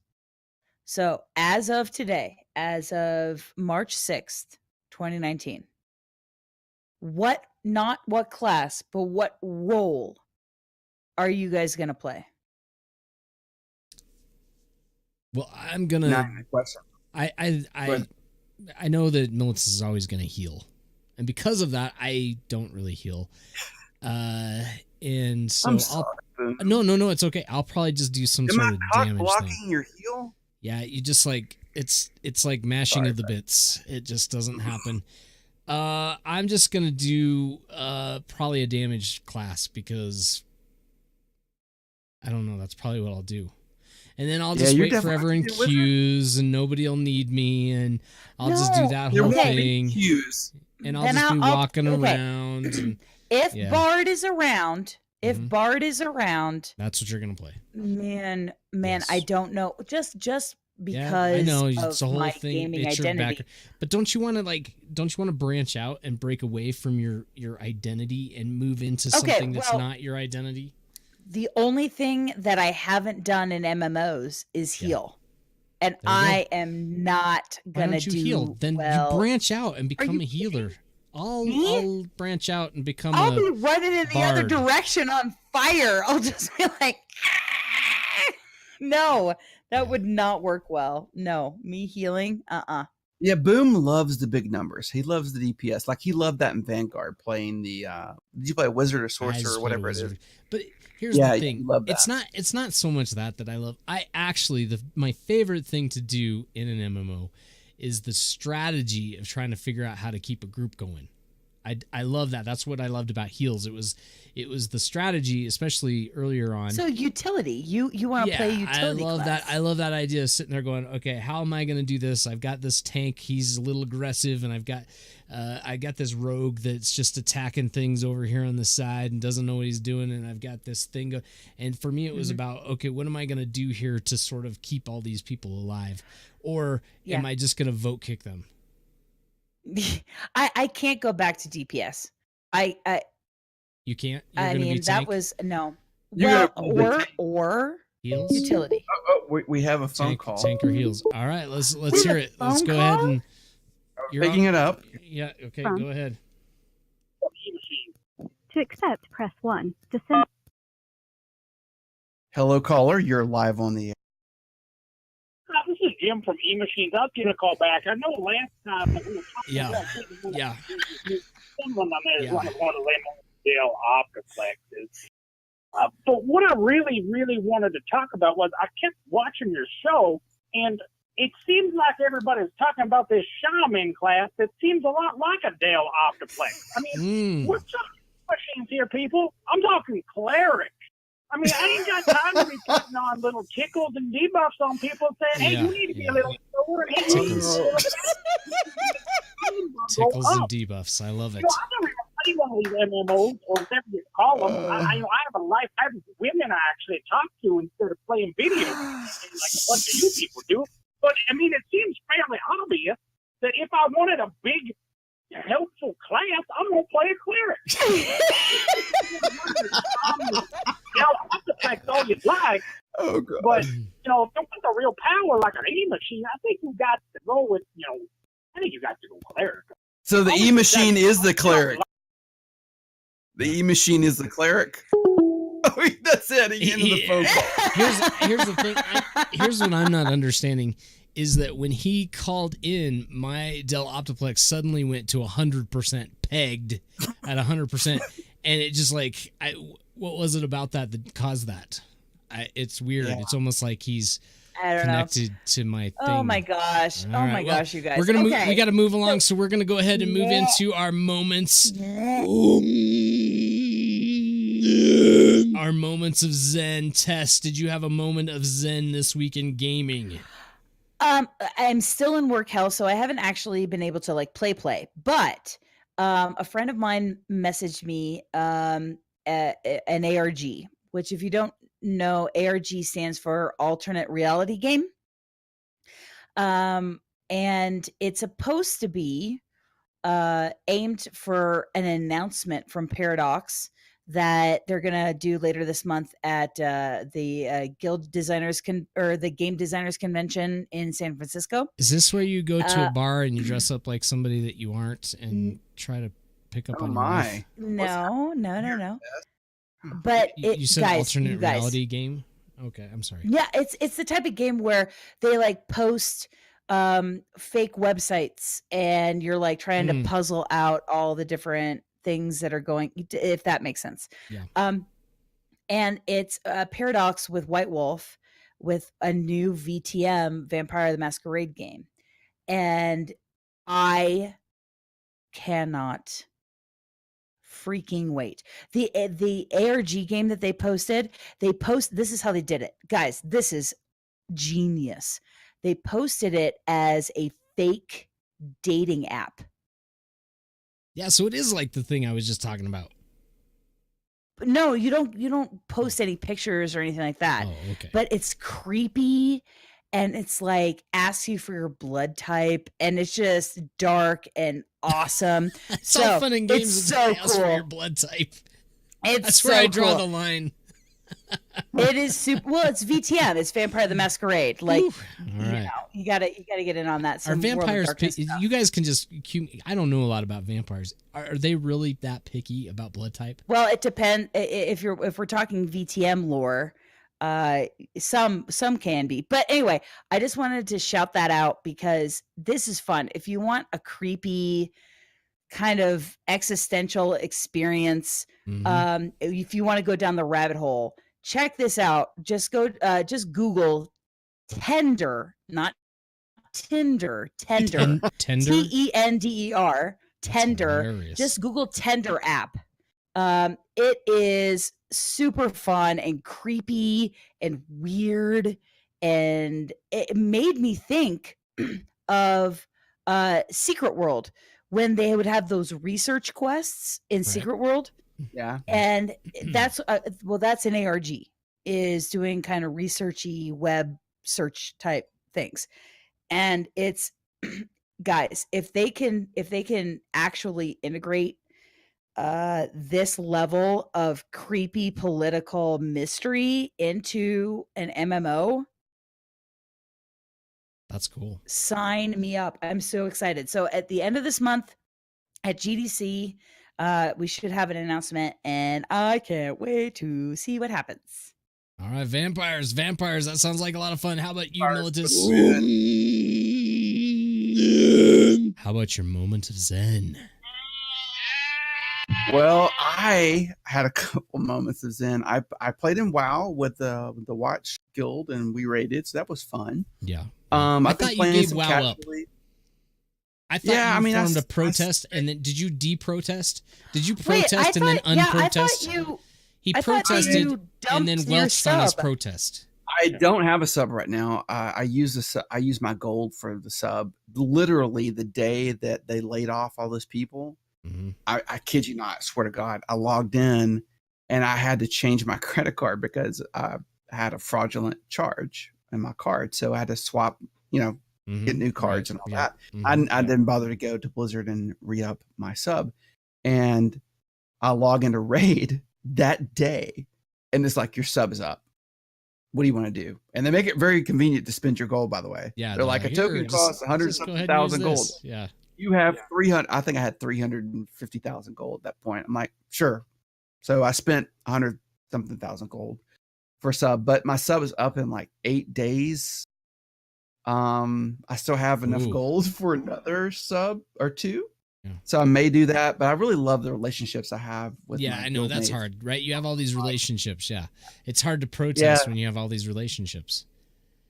So, as of today, as of March 6th, 2019, not what class, but what role are you guys going to play? Well, I'm going to I know that Militz is always going to heal. And because of that, I don't really heal. And so no, it's okay. I'll probably just do some sort of damage blocking thing. Your heal? Yeah, you just like it's like mashing of the bits. It just doesn't happen. I'm just gonna do probably a damage class because I don't know. That's probably what I'll do. And then I'll just wait forever in queues, and nobody will need me, and I'll just do that whole thing. And I'll just be walking around. And, if Bard is around, Bard is around, that's what you're gonna play. Man, yes. I don't know. Just because I know it's a of whole my thing. gaming It's identity. your but don't you want to branch out and break away from your identity and move into something that's not your identity? The only thing that I haven't done in MMOs is heal. And I am not gonna do heal. Then you branch out and become a healer. I'll branch out and become I'll be running in the other bard. direction on fire. I'll just be like, no, that would not work well. No, me healing, Yeah, Boom loves the big numbers. He loves the DPS. Like he loved that in Vanguard playing the. Did you play Wizard or Sorcerer or whatever it is? But here's the thing: it's not so much that I love. I actually my favorite thing to do in an MMO is the strategy of trying to figure out how to keep a group going. I love that. That's what I loved about heals. It was the strategy, especially earlier on. So utility. You want to play utility. I love class. that. I love that idea of sitting there going, okay, how am I going to do this? I've got this tank. He's a little aggressive, and I've got I got this rogue that's just attacking things over here on the side and doesn't know what he's doing, and I've got this thing. And for me, it was about, okay, what am I going to do here to sort of keep all these people alive? Or am I just going to vote kick them? I can't go back to DPS. You can't. I mean, that was no. You're Or heals? Utility. We have a phone call. Tank or heals. All right, let's hear it. Let's go ahead and you're picking it up. Yeah. Okay. Go ahead. To accept, press 1. To send. Hello, caller. You're live on the air. This is Jim from E-Machines. I'll get a call back. I know last time that we were talking about someone on there is one of the Dale Optiplexes. But what I really, really wanted to talk about was I kept watching your show, and it seems like everybody's talking about this shaman class that seems a lot like a Dale Optiplex. I mean, what's up machines here, people? I'm talking cleric. I mean, I ain't got time to be putting on little tickles and debuffs on people saying, hey, you need to be a little slower. Hey, tickles and debuffs. I love it. You know, I don't even play one of these MMOs or whatever you call them. I have a life. I have women I actually talk to instead of playing video games like a bunch of you people do. But, I mean, it seems fairly obvious that if I wanted a big, helpful class, I'm going to play a cleric. That's all you'd like. Oh, God. But, you know, if you want the real power like an E-Machine, I think you got to go with, I think you got to go cleric. So the E-Machine is the cleric. The E-Machine is the cleric? Oh, that's it. He ended the phone call. Here's the thing. Here's what I'm not understanding is that when he called in, my Dell Optiplex suddenly went to 100% pegged at 100%. And it just like, what was it about that caused that? It's weird. Yeah. It's almost like he's connected to my thing. Oh my gosh. All my gosh, you guys. We're gonna move, we got to move along, so we're gonna go ahead and move into our moments. Our moments of zen. Tess, did you have a moment of zen this week in gaming? I'm still in work hell, so I haven't actually been able to like play. But a friend of mine messaged me an ARG, which if you don't know, ARG stands for alternate reality game. And it's supposed to be aimed for an announcement from Paradox that they're gonna do later this month at the Guild Designers or the Game Designers Convention in San Francisco. Is this where you go to a bar and you dress up like somebody that you aren't and try to pick up on your wife? No. But you said guys, alternate reality game? Okay, I'm sorry. Yeah, it's the type of game where they like post fake websites and you're like trying to puzzle out all the different things that are going, if that makes sense. Yeah. And it's a Paradox with White Wolf with a new VTM, Vampire the Masquerade game. And I cannot freaking wait. The ARG game that they posted, this is how they did it. Guys, this is genius. They posted it as a fake dating app. Yeah, so it is like the thing I was just talking about. But no, you don't post any pictures or anything like that. Oh, okay. But it's creepy and it's like asks you for your blood type and it's just dark and awesome. It's all fun and games. It's so cool. For your blood type. That's where I draw the line. It is super. Well, it's VTM. It's Vampire the Masquerade. Like, all right. You gotta get in on that. Are vampires? You guys can just. I don't know a lot about vampires. Are they really that picky about blood type? Well, it depends. If we're talking VTM lore, some can be. But anyway, I just wanted to shout that out because this is fun. If you want a creepy kind of existential experience, if you want to go down the rabbit hole, check this out. Just Google Tender, not Tinder, Tender. Tender? Tender. Tender. Just Google Tender app. It is super fun and creepy and weird, and it made me think of Secret World when they would have those research quests in Secret World. Yeah. And that's that's an ARG, is doing kind of researchy web search type things. And it's guys, if they can actually integrate this level of creepy political mystery into an MMO, that's cool. Sign me up. I'm so excited. So at the end of this month at GDC, we should have an announcement, and I can't wait to see what happens. All right, vampires. That sounds like a lot of fun. How about you, Militus? How about your moment of zen? Well, I had a couple moments of zen. I played in WoW with the Watch Guild, and we raided, so that was fun. Yeah. I thought you gave WoW up. I thought you formed a protest, and then did you de-protest? Did you protest and then unprotest? He protested and then welched on his protest. I don't have a sub right now. I use my gold for the sub. Literally the day that they laid off all those people, I kid you not, I swear to God, I logged in and I had to change my credit card because I had a fraudulent charge in my card. So I had to swap, get new cards and all that. I didn't bother to go to Blizzard and re-up my sub. And I log into Raid that day and it's like, your sub is up. What do you want to do? And they make it very convenient to spend your gold, by the way. Yeah. They're like, a token costs 100,000 gold. Yeah. You have 300. I think I had 350,000 gold at that point. I'm like, sure. So I spent 100-something thousand gold for a sub, but my sub is up in like 8 days. I still have enough gold for another sub or two. Yeah. So I may do that, but I really love the relationships I have with my I know that's hard, right? You have all these relationships. Yeah. It's hard to protest when you have all these relationships.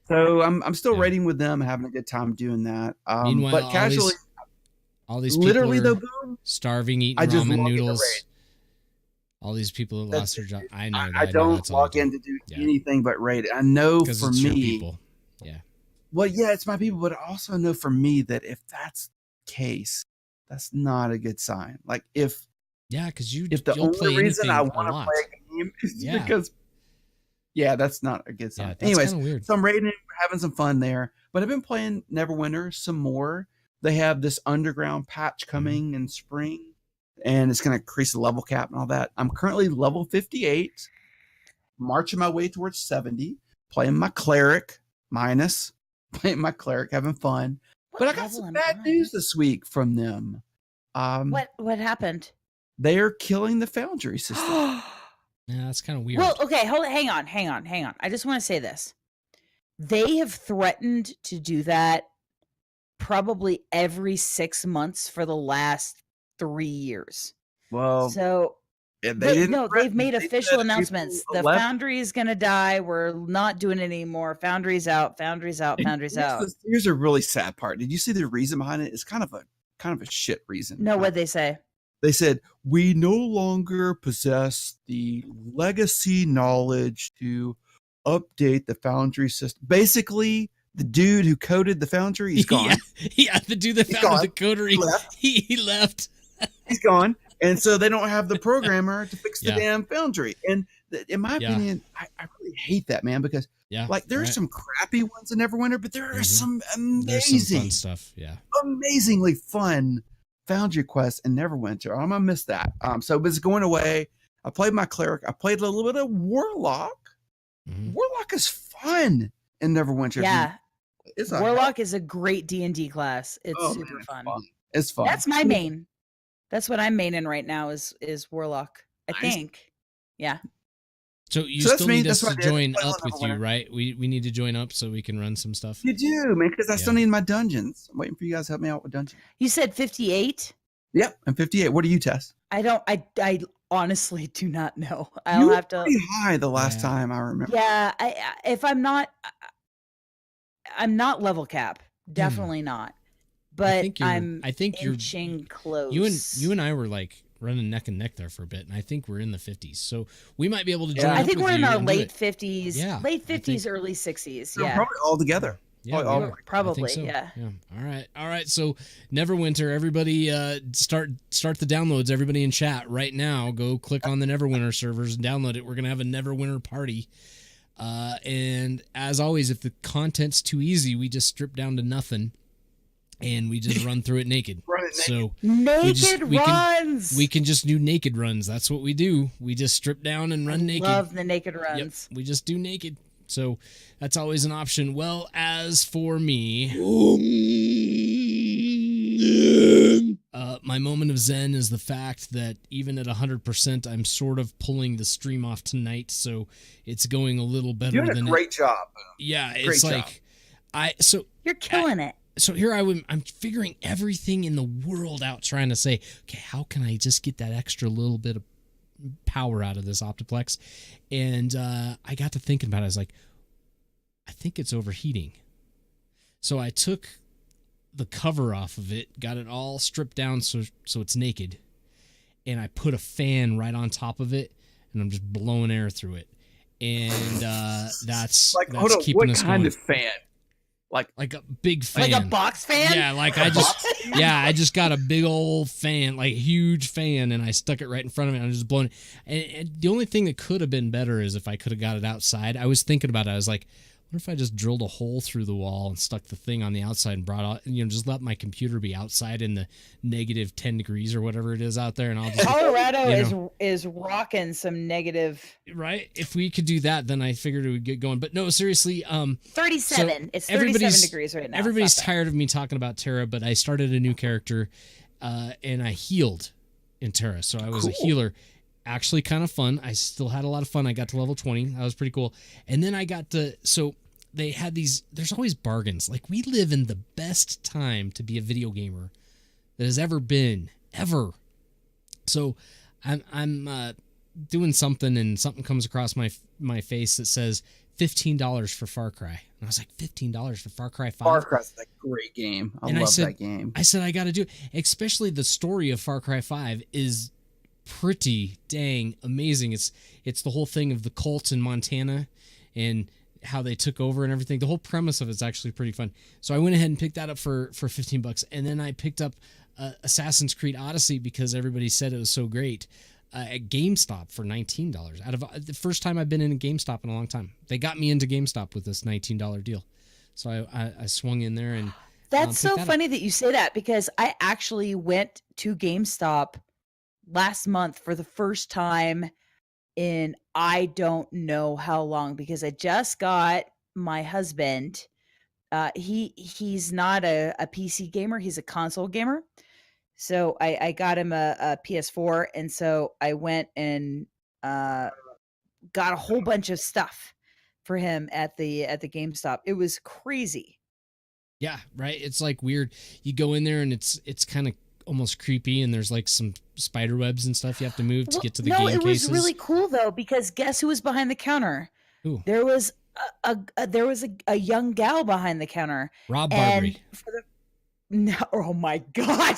So I'm still raiding with them, having a good time doing that. Meanwhile, but casually, all these people literally are though, Boom, starving, eating ramen noodles. All these people that lost their job. I know. I don't log in to do anything but raid it. I know for it's your me, people. Yeah. Well, yeah, it's my people, but I also know for me that if that's the case, that's not a good sign. Like if the only reason I want to play a game is because that's not a good sign. Yeah, anyways, weird. So I'm raiding it, we're having some fun there. But I've been playing Neverwinter some more. They have this underground patch coming in spring, and it's going to increase the level cap and all that. I'm currently level 58, marching my way towards 70, playing my cleric minus, having fun. But I got some bad news this week from them. What happened? They are killing the Foundry system. Yeah, that's kind of weird. Well, okay, hang on. I just want to say this. They have threatened to do that probably every 6 months for the last 3 years. Well, so they've made official announcements. The Foundry is going to die. We're not doing it anymore. Foundry's out. Foundry's out. Here's a really sad part. Did you see the reason behind it? It's kind of a shit reason. No, what'd they say? They said, we no longer possess the legacy knowledge to update the Foundry system. Basically, the dude who coded the Foundry, he's gone. Yeah, the dude that founded the codery, he left. He's gone. And so they don't have the programmer to fix the damn Foundry. And in my opinion, I really hate that, man, because there are some crappy ones in Neverwinter, but there are some amazing some fun stuff. Yeah. Amazingly fun Foundry quests in Neverwinter. I'm gonna miss that. So it's going away. I played my cleric. I played a little bit of Warlock. Warlock is fun in Neverwinter. Yeah. Warlock is a great D&D class. It's super fun. It's fun. That's my main. That's what I'm maining right now is Warlock. I think. Yeah. So you still need us to join up with you, right? We need to join up so we can run some stuff. You do, man, because I still need my dungeons. I'm waiting for you guys to help me out with dungeons. You said 58? Yep, I'm 58. What do you, Tess? I honestly do not know. You were pretty high the last time I remember. Yeah, I'm not level cap. Definitely not. But I think you're inching close. You and I were like running neck and neck there for a bit, and I think we're in the 50s. So we might be able to join up I think with we're in you our and late 50s, late 50s, early 60s. Yeah, probably all together. Yeah, probably. So. Yeah. All right. So Neverwinter, everybody, start the downloads. Everybody in chat right now, go click on the Neverwinter servers and download it. We're gonna have a Neverwinter party. And as always, if the content's too easy, we just strip down to nothing. And we just run through it naked. So we can just do naked runs. That's what we do. We just strip down and run naked. Love the naked runs. Yep, we just do naked. So that's always an option. Well, as for me, my moment of zen is the fact that even at 100%, I'm sort of pulling the stream off tonight. So it's going a little better. You're doing a great job. Yeah, it's like you're killing it. So here I'm figuring everything in the world out, trying to say, okay, how can I just get that extra little bit of power out of this Optiplex? And I got to thinking about it. I was like, I think it's overheating. So I took the cover off of it, got it all stripped down so it's naked, and I put a fan right on top of it, and I'm just blowing air through it. And that's keeping us going. What kind of fan? Like a big fan. Like a box fan? Yeah, I just got a big old fan, like huge fan, and I stuck it right in front of me. And I'm just blowing it. And the only thing that could have been better is if I could have got it outside. I was thinking about it. I was like, what if I just drilled a hole through the wall and stuck the thing on the outside and brought out, just let my computer be outside in the negative 10 degrees or whatever it is out there, and I'll just Colorado is rocking some negative. Right? If we could do that, then I figured it would get going. But no, seriously, 37. So it's 37 degrees right now. Everybody's tired of me talking about Terra, but I started a new character, and I healed in Terra, so I was a healer. Actually kind of fun. I still had a lot of fun. I got to level 20. That was pretty cool. And then I got to, so they had there's always bargains. Like, we live in the best time to be a video gamer that has ever been, ever. So I'm doing something, and something comes across my face that says $15 for Far Cry. And I was like, $15 for Far Cry 5? Far Cry's a great game. I love that game. I said, I got to do it. Especially the story of Far Cry 5 is pretty dang amazing. It's the whole thing of the cult in Montana and how they took over and everything. The whole premise of it's actually pretty fun. So I went ahead and picked that up for $15, and then I picked up Assassin's Creed Odyssey because everybody said it was so great at GameStop for $19. Out of the first time I've been in a GameStop in a long time. They got me into GameStop with this $19 deal. So I swung in there and that's so funny that you say that, because I actually went to GameStop last month for the first time in I don't know how long, because I just got my husband. He's not a PC gamer, he's a console gamer. So I got him a PS4, and so I went and got a whole bunch of stuff for him at the GameStop. It was crazy. Yeah, right. It's like weird. You go in there and it's kind of almost creepy, and there's like some spider webs and stuff you have to move to get to the game cases. No, it was really cool though, because guess who was behind the counter? Ooh. There was a young gal behind the counter. Rob Barbary. No, oh my God.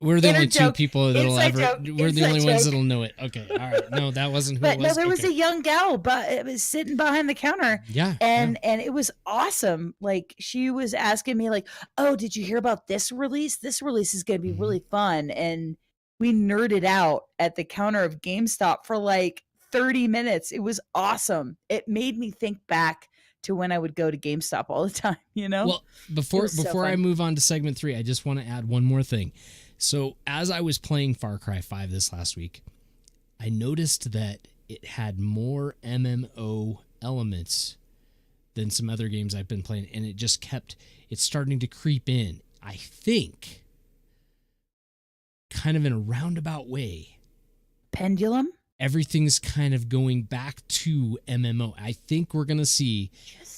We're the only two people that'll ever. We're the only ones that'll know it. Okay, all right. No, that wasn't who it was. No, there was a young gal, but it was sitting behind the counter. Yeah, and it was awesome. Like, she was asking me, like, "Oh, did you hear about this release? This release is going to be really fun." And we nerded out at the counter of GameStop for like 30 minutes. It was awesome. It made me think back to when I would go to GameStop all the time. You know. Well, before I move on to segment 3, I just want to add one more thing. So as I was playing Far Cry 5 this last week, I noticed that it had more MMO elements than some other games I've been playing, and it's starting to creep in. I think, kind of in a roundabout way. Pendulum? Everything's kind of going back to MMO. I think we're going to see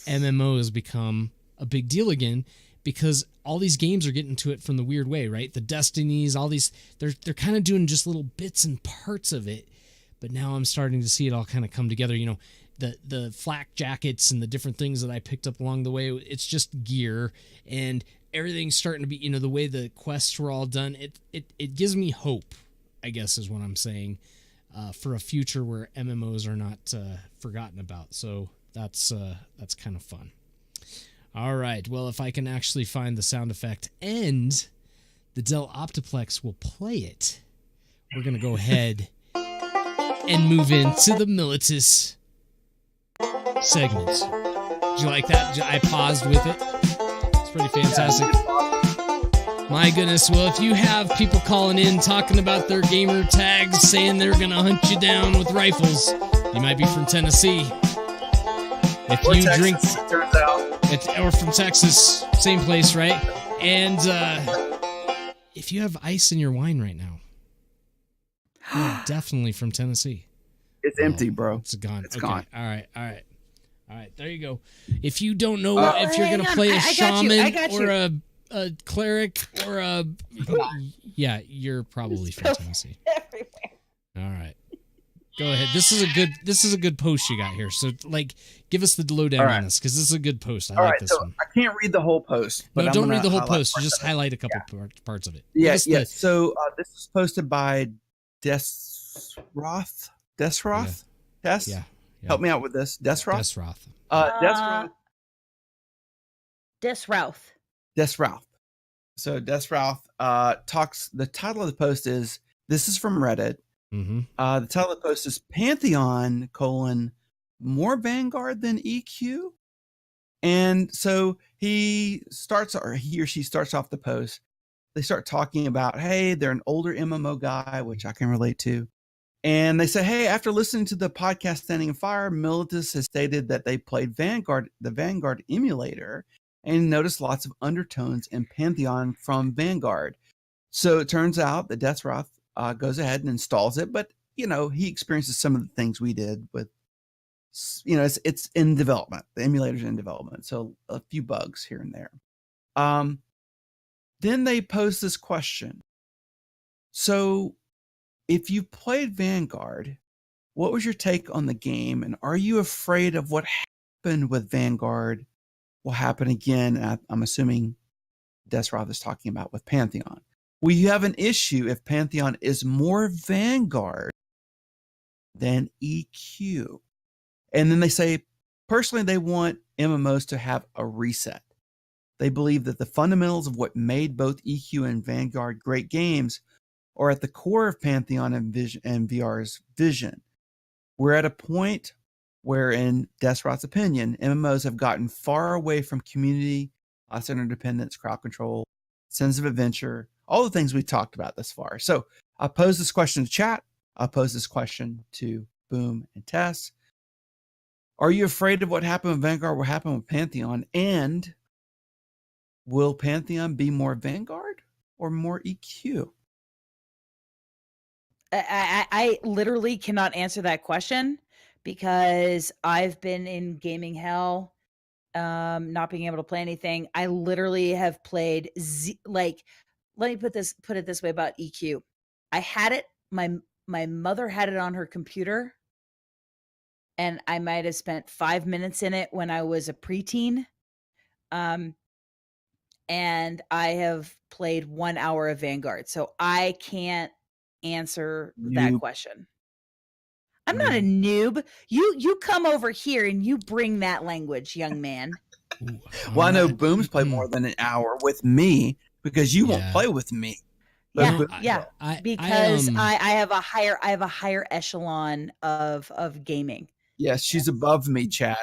MMOs become a big deal again, because all these games are getting to it from the weird way, right? The Destinies, all these, they're kind of doing just little bits and parts of it. But now I'm starting to see it all kind of come together. You know, the flak jackets and the different things that I picked up along the way, it's just gear, and everything's starting to be, you know, the way the quests were all done. It gives me hope, I guess is what I'm saying, for a future where MMOs are not forgotten about. So that's kind of fun. All right, well, if I can actually find the sound effect and the Dell Optiplex will play it, we're going to go ahead and move into the Militus segment. Did you like that? I paused with it. It's pretty fantastic. My goodness, well, if you have people calling in talking about their gamer tags, saying they're going to hunt you down with rifles, you might be from Tennessee. If you drink, turns out. Or from Texas, same place, right? And if you have ice in your wine right now, you're definitely from Tennessee. It's empty, bro. It's gone. It's gone. All right. There you go. If you don't know if you're gonna play a shaman or a cleric or a you're probably from Tennessee. All right. Go ahead. This is a good post you got here. So, like, give us the lowdown on this, because this is a good post. I like this one. I can't read the whole post. But no, don't read the whole post. Just highlight a couple parts of it. Yeah. So this is posted by Desroth. Desroth? Des? Yeah. Help me out with this. Desroth? Desroth. Desroth. So Desroth talks. The title of the post is, this is from Reddit. Mm-hmm. The title of the post is Pantheon: more Vanguard than EQ. And so he or she starts off the post. They start talking about, hey, they're an older MMO guy, which I can relate to. And they say, hey, after listening to the podcast Standing in Fire, Militus has stated that they played Vanguard, the Vanguard emulator, and noticed lots of undertones in Pantheon from Vanguard. So it turns out that Deathroth goes ahead and installs it, but he experiences some of the things we did with, it's in development. The emulator's in development, so a few bugs here and there. Then they pose this question. So if you played Vanguard, what was your take on the game, and are you afraid of what happened with Vanguard will happen again? And I'm assuming Desroth is talking about with Pantheon. we have an issue if Pantheon is more Vanguard than EQ. And then they say, personally, they want MMOs to have a reset. They believe that the fundamentals of what made both EQ and Vanguard great games are at the core of Pantheon and VR's vision. We're at a point where, in Desrot's opinion, MMOs have gotten far away from community, class interdependence, crowd control, sense of adventure, all the things we talked about thus far. So I pose this question to chat. I pose this question to Boom and Tess. Are you afraid of what happened with Vanguard, what happened with Pantheon? And will Pantheon be more Vanguard or more EQ? I literally cannot answer that question because I've been in gaming hell, not being able to play anything. I literally have played let me put it this way about EQ. I had it. My mother had it on her computer, and I might have spent 5 minutes in it when I was a preteen. And I have played 1 hour of Vanguard, so I can't answer that question. I'm not a noob. You come over here and you bring that language, young man. Well, I know Boom's played more than an hour with me because you won't play with me. Yeah, because I have a higher echelon of gaming. Yes, she's above me, Chad.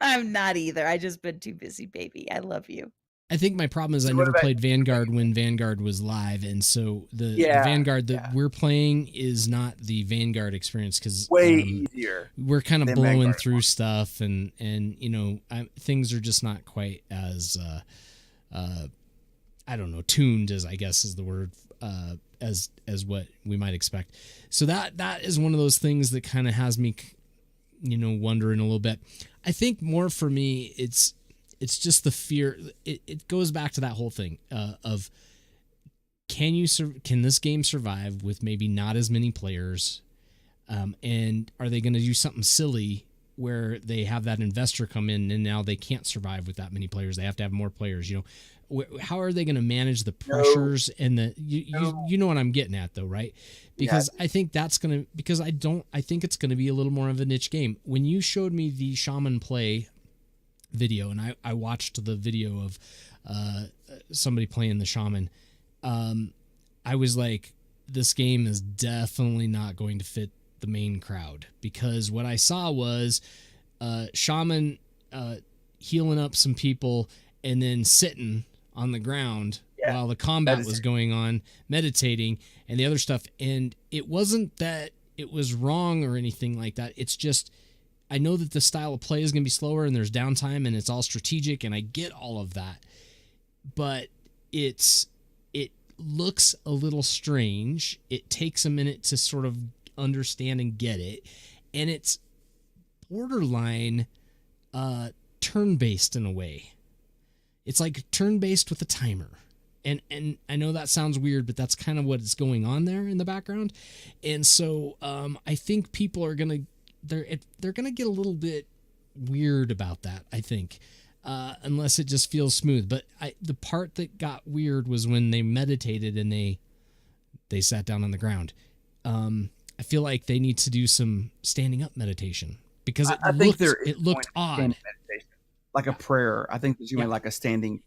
I'm not either. I just been too busy, baby. I love you. I think my problem is I never played Vanguard when Vanguard was live, and so the Vanguard that we're playing is not the Vanguard experience because way easier. We're kind of blowing Vanguard through stuff, and you know things are just not quite as I don't know, tuned as I guess is the word as what we might expect. So that is one of those things that kind of has me, you know, wondering a little bit. I think more for me, it's just the fear. It goes back to that whole thing of can this game survive with maybe not as many players, and are they going to do something silly where they have that investor come in and now they can't survive with that many players? They have to have more players. You know, how are they going to manage the pressures and the you know what I'm getting at though, right? Because I think that's going to I think it's going to be a little more of a niche game. When you showed me the Shaman play video, and I watched the video of somebody playing the Shaman, I was like, this game is definitely not going to fit the main crowd, because what I saw was Shaman healing up some people and then sitting on the ground while the combat was going on, meditating and the other stuff. And it wasn't that it was wrong or anything like that. It's just, I know that the style of play is going to be slower and there's downtime and it's all strategic, and I get all of that, but it looks a little strange. It takes a minute to sort of understand and get it, and it's borderline turn-based in a way. It's like turn-based with a timer. And I know that sounds weird, but that's kind of what is going on there in the background. And so I think people are going to, they're going to get a little bit weird about that, I think, unless it just feels smooth. But the part that got weird was when they meditated and they sat down on the ground. I feel like they need to do some standing up meditation, because it looked odd. Like a prayer. I think there's even like a standing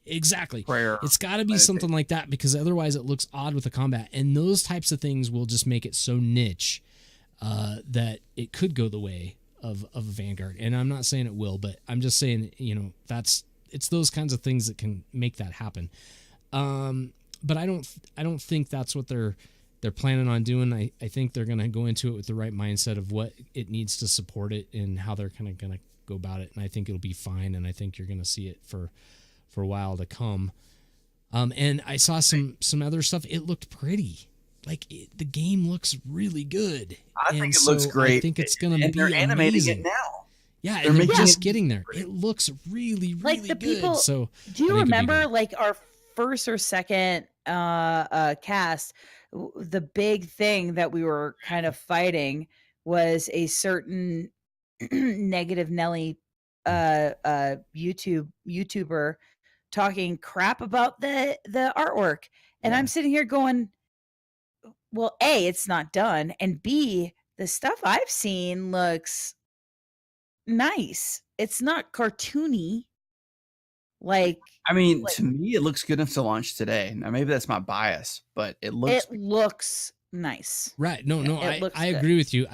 prayer. It's got to be something like that, because otherwise it looks odd with the combat. And those types of things will just make it so niche that it could go the way of a Vanguard. And I'm not saying it will, but I'm just saying, you know, it's those kinds of things that can make that happen. But I don't think that's what they're planning on doing. I think they're going to go into it with the right mindset of what it needs to support it and how they're kind of going to go about it. And I think it'll be fine. And I think you're going to see it for a while to come. And I saw some other stuff. It looked pretty. Like the game looks really good. I think it looks great. I think it's going to be they're animating amazing. it now. Yeah, and they're just getting there. It looks really, really like the good. People, so do you remember like our first or second cast? The big thing that we were kind of fighting was a certain Negative Nelly YouTuber talking crap about the artwork. And I'm sitting here going, well, A, it's not done, and B, the stuff I've seen looks nice. It's not cartoony. Like, I mean, to me, it looks good enough to launch today. Now, maybe that's my bias, but it looks nice. Right. No, I agree with you.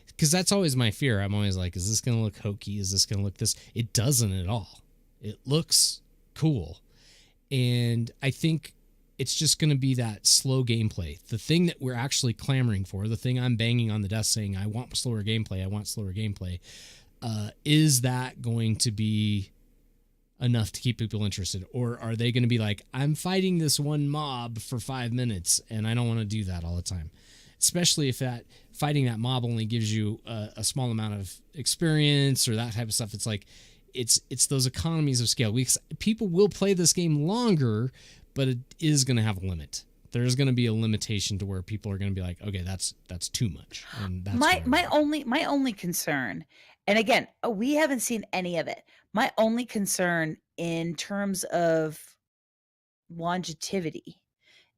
Because that's always my fear. I'm always like, is this going to look hokey? Is this going to look this? It doesn't at all. It looks cool. And I think it's just going to be that slow gameplay. The thing that we're actually clamoring for, the thing I'm banging on the desk saying, I want slower gameplay, is that going to be enough to keep people interested? Or are they going to be like, I'm fighting this one mob for 5 minutes and I don't want to do that all the time? Especially if fighting that mob only gives you a small amount of experience or that type of stuff. It's like, it's those economies of scale. People will play this game longer, but it is going to have a limit. There's going to be a limitation to where people are going to be like, okay, that's too much. And that's my only concern, and again, we haven't seen any of it. My only concern in terms of longevity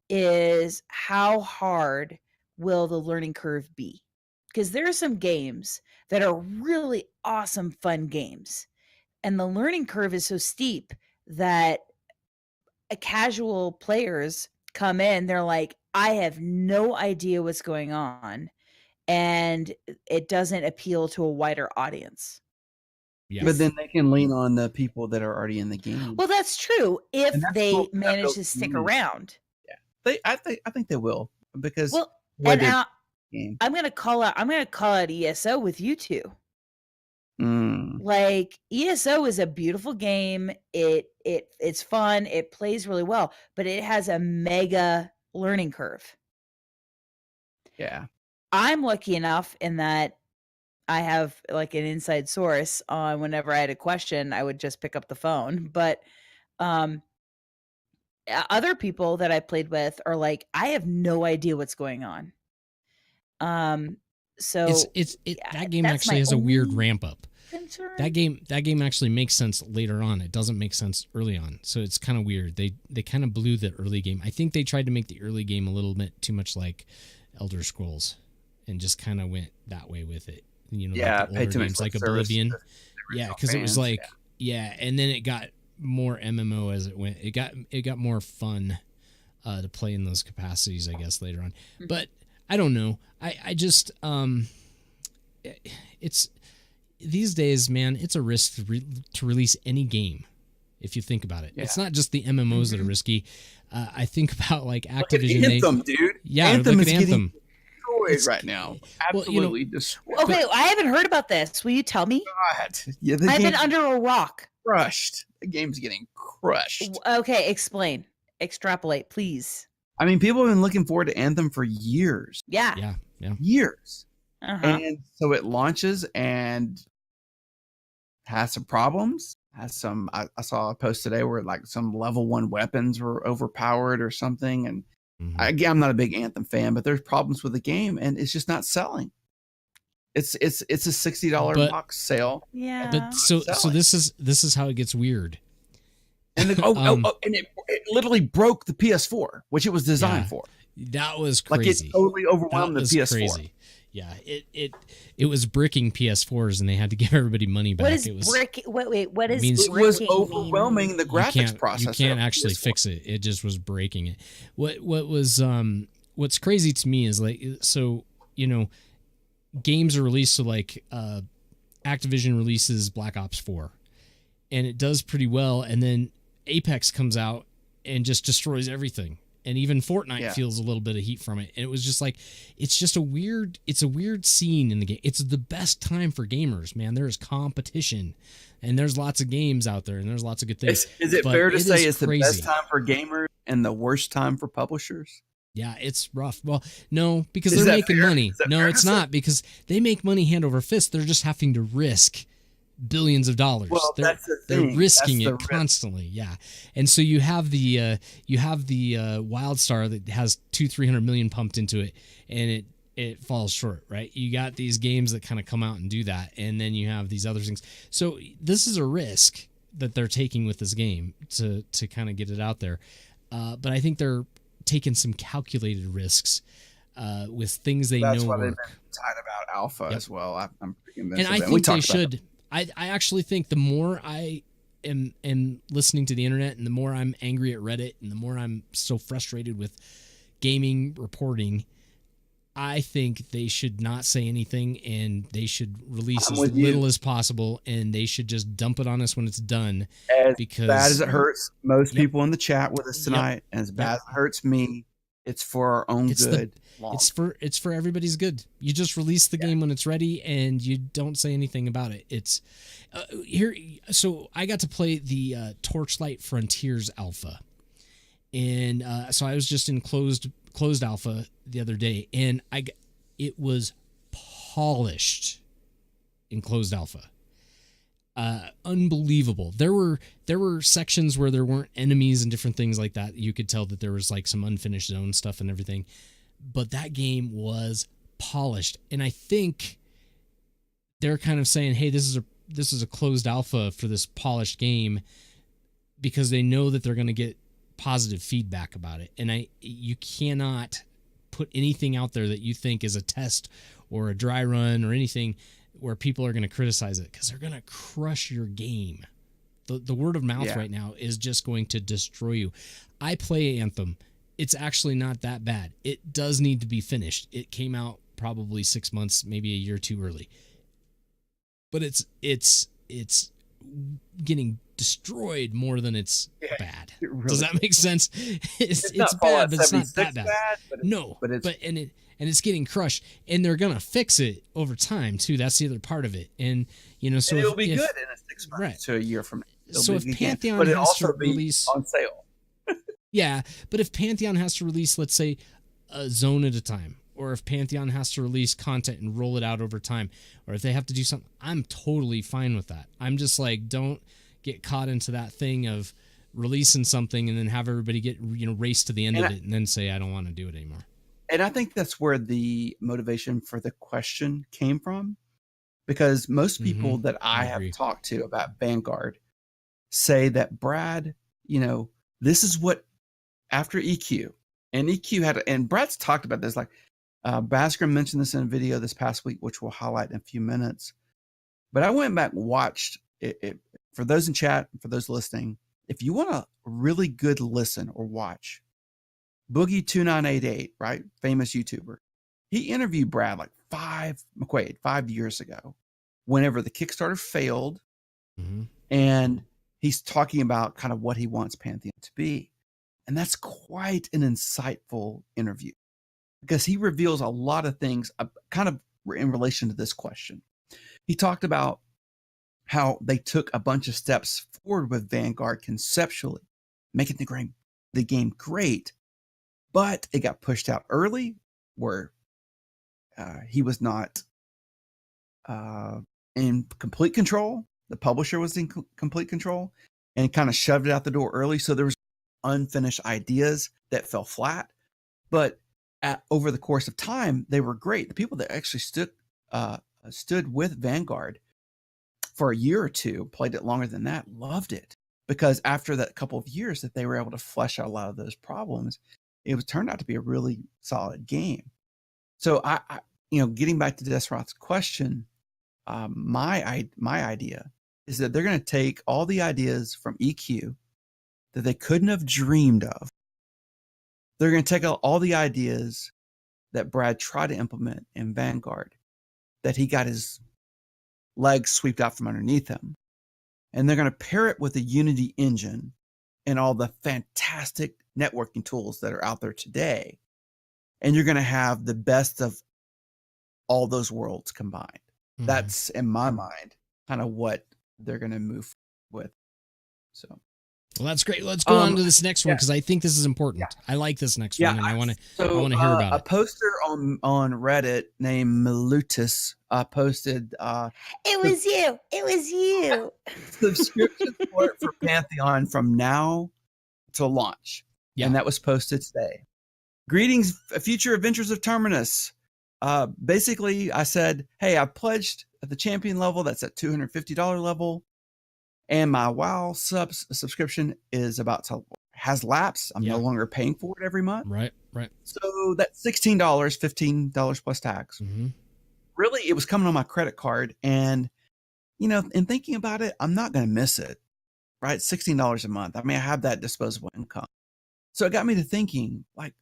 is how hard will the learning curve be? Because there are some games that are really awesome, fun games, and the learning curve is so steep that casual players come in, they're like, I have no idea what's going on, and it doesn't appeal to a wider audience. Yes. But then they can lean on the people that are already in the game. Well, that's true if they manage to stick around. Yeah, I think they will, because I'm going to call out ESO with you two. Like, ESO is a beautiful game. It's fun. It plays really well, but it has a mega learning curve. Yeah. I'm lucky enough in that I have like an inside source on whenever I had a question, I would just pick up the phone. But other people that I played with are like, I have no idea what's going on. So that game actually has a weird ramp up. Concern. That game actually makes sense later on. It doesn't make sense early on. So it's kind of weird. They kind of blew the early game. I think they tried to make the early game a little bit too much like Elder Scrolls and just kind of went that way with it. You know, like the older games like Oblivion. Yeah, because it was like and then it got more MMO as it went. It got more fun to play in those capacities, I guess, later on. Mm-hmm. But I don't know. I just it's these days, man, it's a risk to release any game. If you think about it, it's not just the MMOs that are risky. I think about like Activision. Look at Anthem, dude. Yeah, Anthem is Anthem. Destroyed right now. Absolutely destroyed. Okay, I haven't heard about this. Will you tell me? God, yeah, I've been under a rock. Crushed. The game's getting crushed. Okay, explain. Extrapolate, please. I mean, people have been looking forward to Anthem for years. Yeah. Years. Uh-huh. And so it launches and has some problems. Has some. I saw a post today where like some level 1 weapons were overpowered or something. And I'm not a big Anthem fan, but there's problems with the game, and it's just not selling. It's a $60 box sale. Yeah. But so this is how it gets weird. And and it literally broke the PS4, which it was designed for. That was crazy. Like it totally overwhelmed the PS4. Crazy. Yeah, it was bricking PS4s, and they had to give everybody money back. What is bricking? Wait, what is it was overwhelming the graphics processor. You can't actually fix it. It just was breaking it. What's crazy to me is like, so, you know, games are released, so like Activision releases Black Ops 4, and it does pretty well, and then Apex comes out and just destroys everything. And even Fortnite feels a little bit of heat from it. And it was just like, it's a weird scene in the game. It's the best time for gamers, man. There's competition and there's lots of games out there and there's lots of good things. Is it fair to say it's the best time for gamers and the worst time for publishers? Yeah, it's rough. Well, no, because they're making money. No, it's not, because they make money hand over fist. They're just having to risk billions of dollars. Well, they're risking it constantly. Yeah. And so you have the WildStar that has 200-300 million pumped into it, and it falls short, right? You got these games that kind of come out and do that, and then you have these other things. So this is a risk that they're taking with this game to kind of get it out there. But I think they're taken some calculated risks with things they That's know why work. they've been tight about alpha as well. I'm pretty convinced. And I think they should. I actually think the more I am listening to the internet, and the more I'm angry at Reddit, and the more I'm so frustrated with gaming reporting, I think they should not say anything, and they should release as little as possible, and they should just dump it on us when it's done. As because bad as it hurts most people in the chat with us tonight, and as bad as it hurts me, it's for our own good. It's for everybody's good. You just release the game when it's ready, and you don't say anything about it. It's here. So I got to play the Torchlight Frontiers alpha, and so I was just in closed alpha the other day, and it was polished in closed alpha. Unbelievable. There were sections where there weren't enemies and different things like that. You could tell that there was like some unfinished zone stuff and everything, but that game was polished. And I think they're kind of saying, hey, this is a closed alpha for this polished game, because they know that they're going to get positive feedback about it. And you cannot put anything out there that you think is a test or a dry run or anything where people are going to criticize it, because they're going to crush your game. The word of mouth right now is just going to destroy you. I play Anthem. It's actually not that bad. It does need to be finished. It came out probably 6 months, maybe a year or two early. But it's getting destroyed more than it's bad. Really does that make sense? It's bad, but it's not that bad. It's getting crushed, and they're gonna fix it over time too. That's the other part of it, and so it'll be good in 6 months to a year from now. So if Pantheon has to release on sale, yeah, but if Pantheon has to release, let's say, a zone at a time, or if Pantheon has to release content and roll it out over time, or if they have to do something, I'm totally fine with that. I'm just like, don't get caught into that thing of releasing something and then have everybody get race to the end of it and then say, I don't want to do it anymore. And I think that's where the motivation for the question came from, because most people that I have talked to about Vanguard say that, Brad, this is what after EQ, and EQ had, and Brad's talked about this, like Bascom mentioned this in a video this past week, which we'll highlight in a few minutes. But I went back and watched it. For those in chat, for those listening, if you want a really good listen or watch, Boogie2988, right? Famous YouTuber. He interviewed Brad like 5 years ago, whenever the Kickstarter failed. And he's talking about kind of what he wants Pantheon to be. And that's quite an insightful interview, because he reveals a lot of things kind of in relation to this question. He talked about how they took a bunch of steps forward with Vanguard conceptually, making the game great, but it got pushed out early, where he was not in complete control. The publisher was in complete control, and kind of shoved it out the door early. So there was unfinished ideas that fell flat, but over the course of time, they were great. The people that actually stood with Vanguard for a year or two, played it longer than that, loved it, because after that couple of years that they were able to flesh out a lot of those problems, it turned out to be a really solid game. So I getting back to Desroth's question, my idea is that they're going to take all the ideas from EQ that they couldn't have dreamed of. They're going to take out all the ideas that Brad tried to implement in Vanguard, that he got his legs swept out from underneath him. And they're going to pair it with the Unity engine and all the fantastic networking tools that are out there today. And you're going to have the best of all those worlds combined. That's, in my mind, kind of what they're going to move with. So, well, that's great. Let's go on to this next one, because I think this is important. I like this next one, and I want to hear about it. A poster on Reddit named Milutus posted. It was you. Subscription support for Pantheon from now to launch, and that was posted today. Greetings, future adventures of Terminus. Basically, I said, hey, I pledged at the champion level. That's at $250 level. And my WoW subscription is about to has lapsed. I'm no longer paying for it every month. Right. So that $16, $15 plus tax. Mm-hmm. Really, it was coming on my credit card. And, you know, in thinking about it, I'm not going to miss it, right? $16 a month. I mean, I have that disposable income. So it got me to thinking, like,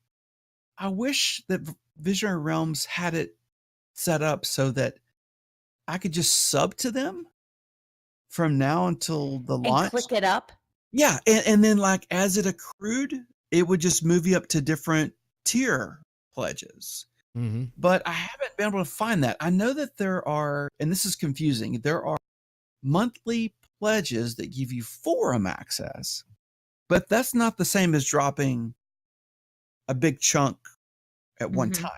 I wish that Visionary Realms had it set up so that I could just sub to them from now until the launch. And click it up. Yeah. And then, like, as it accrued, it would just move you up to different tier pledges. Mm-hmm. But I haven't been able to find that. I know that there are, and this is confusing, there are monthly pledges that give you forum access, but that's not the same as dropping a big chunk at one time.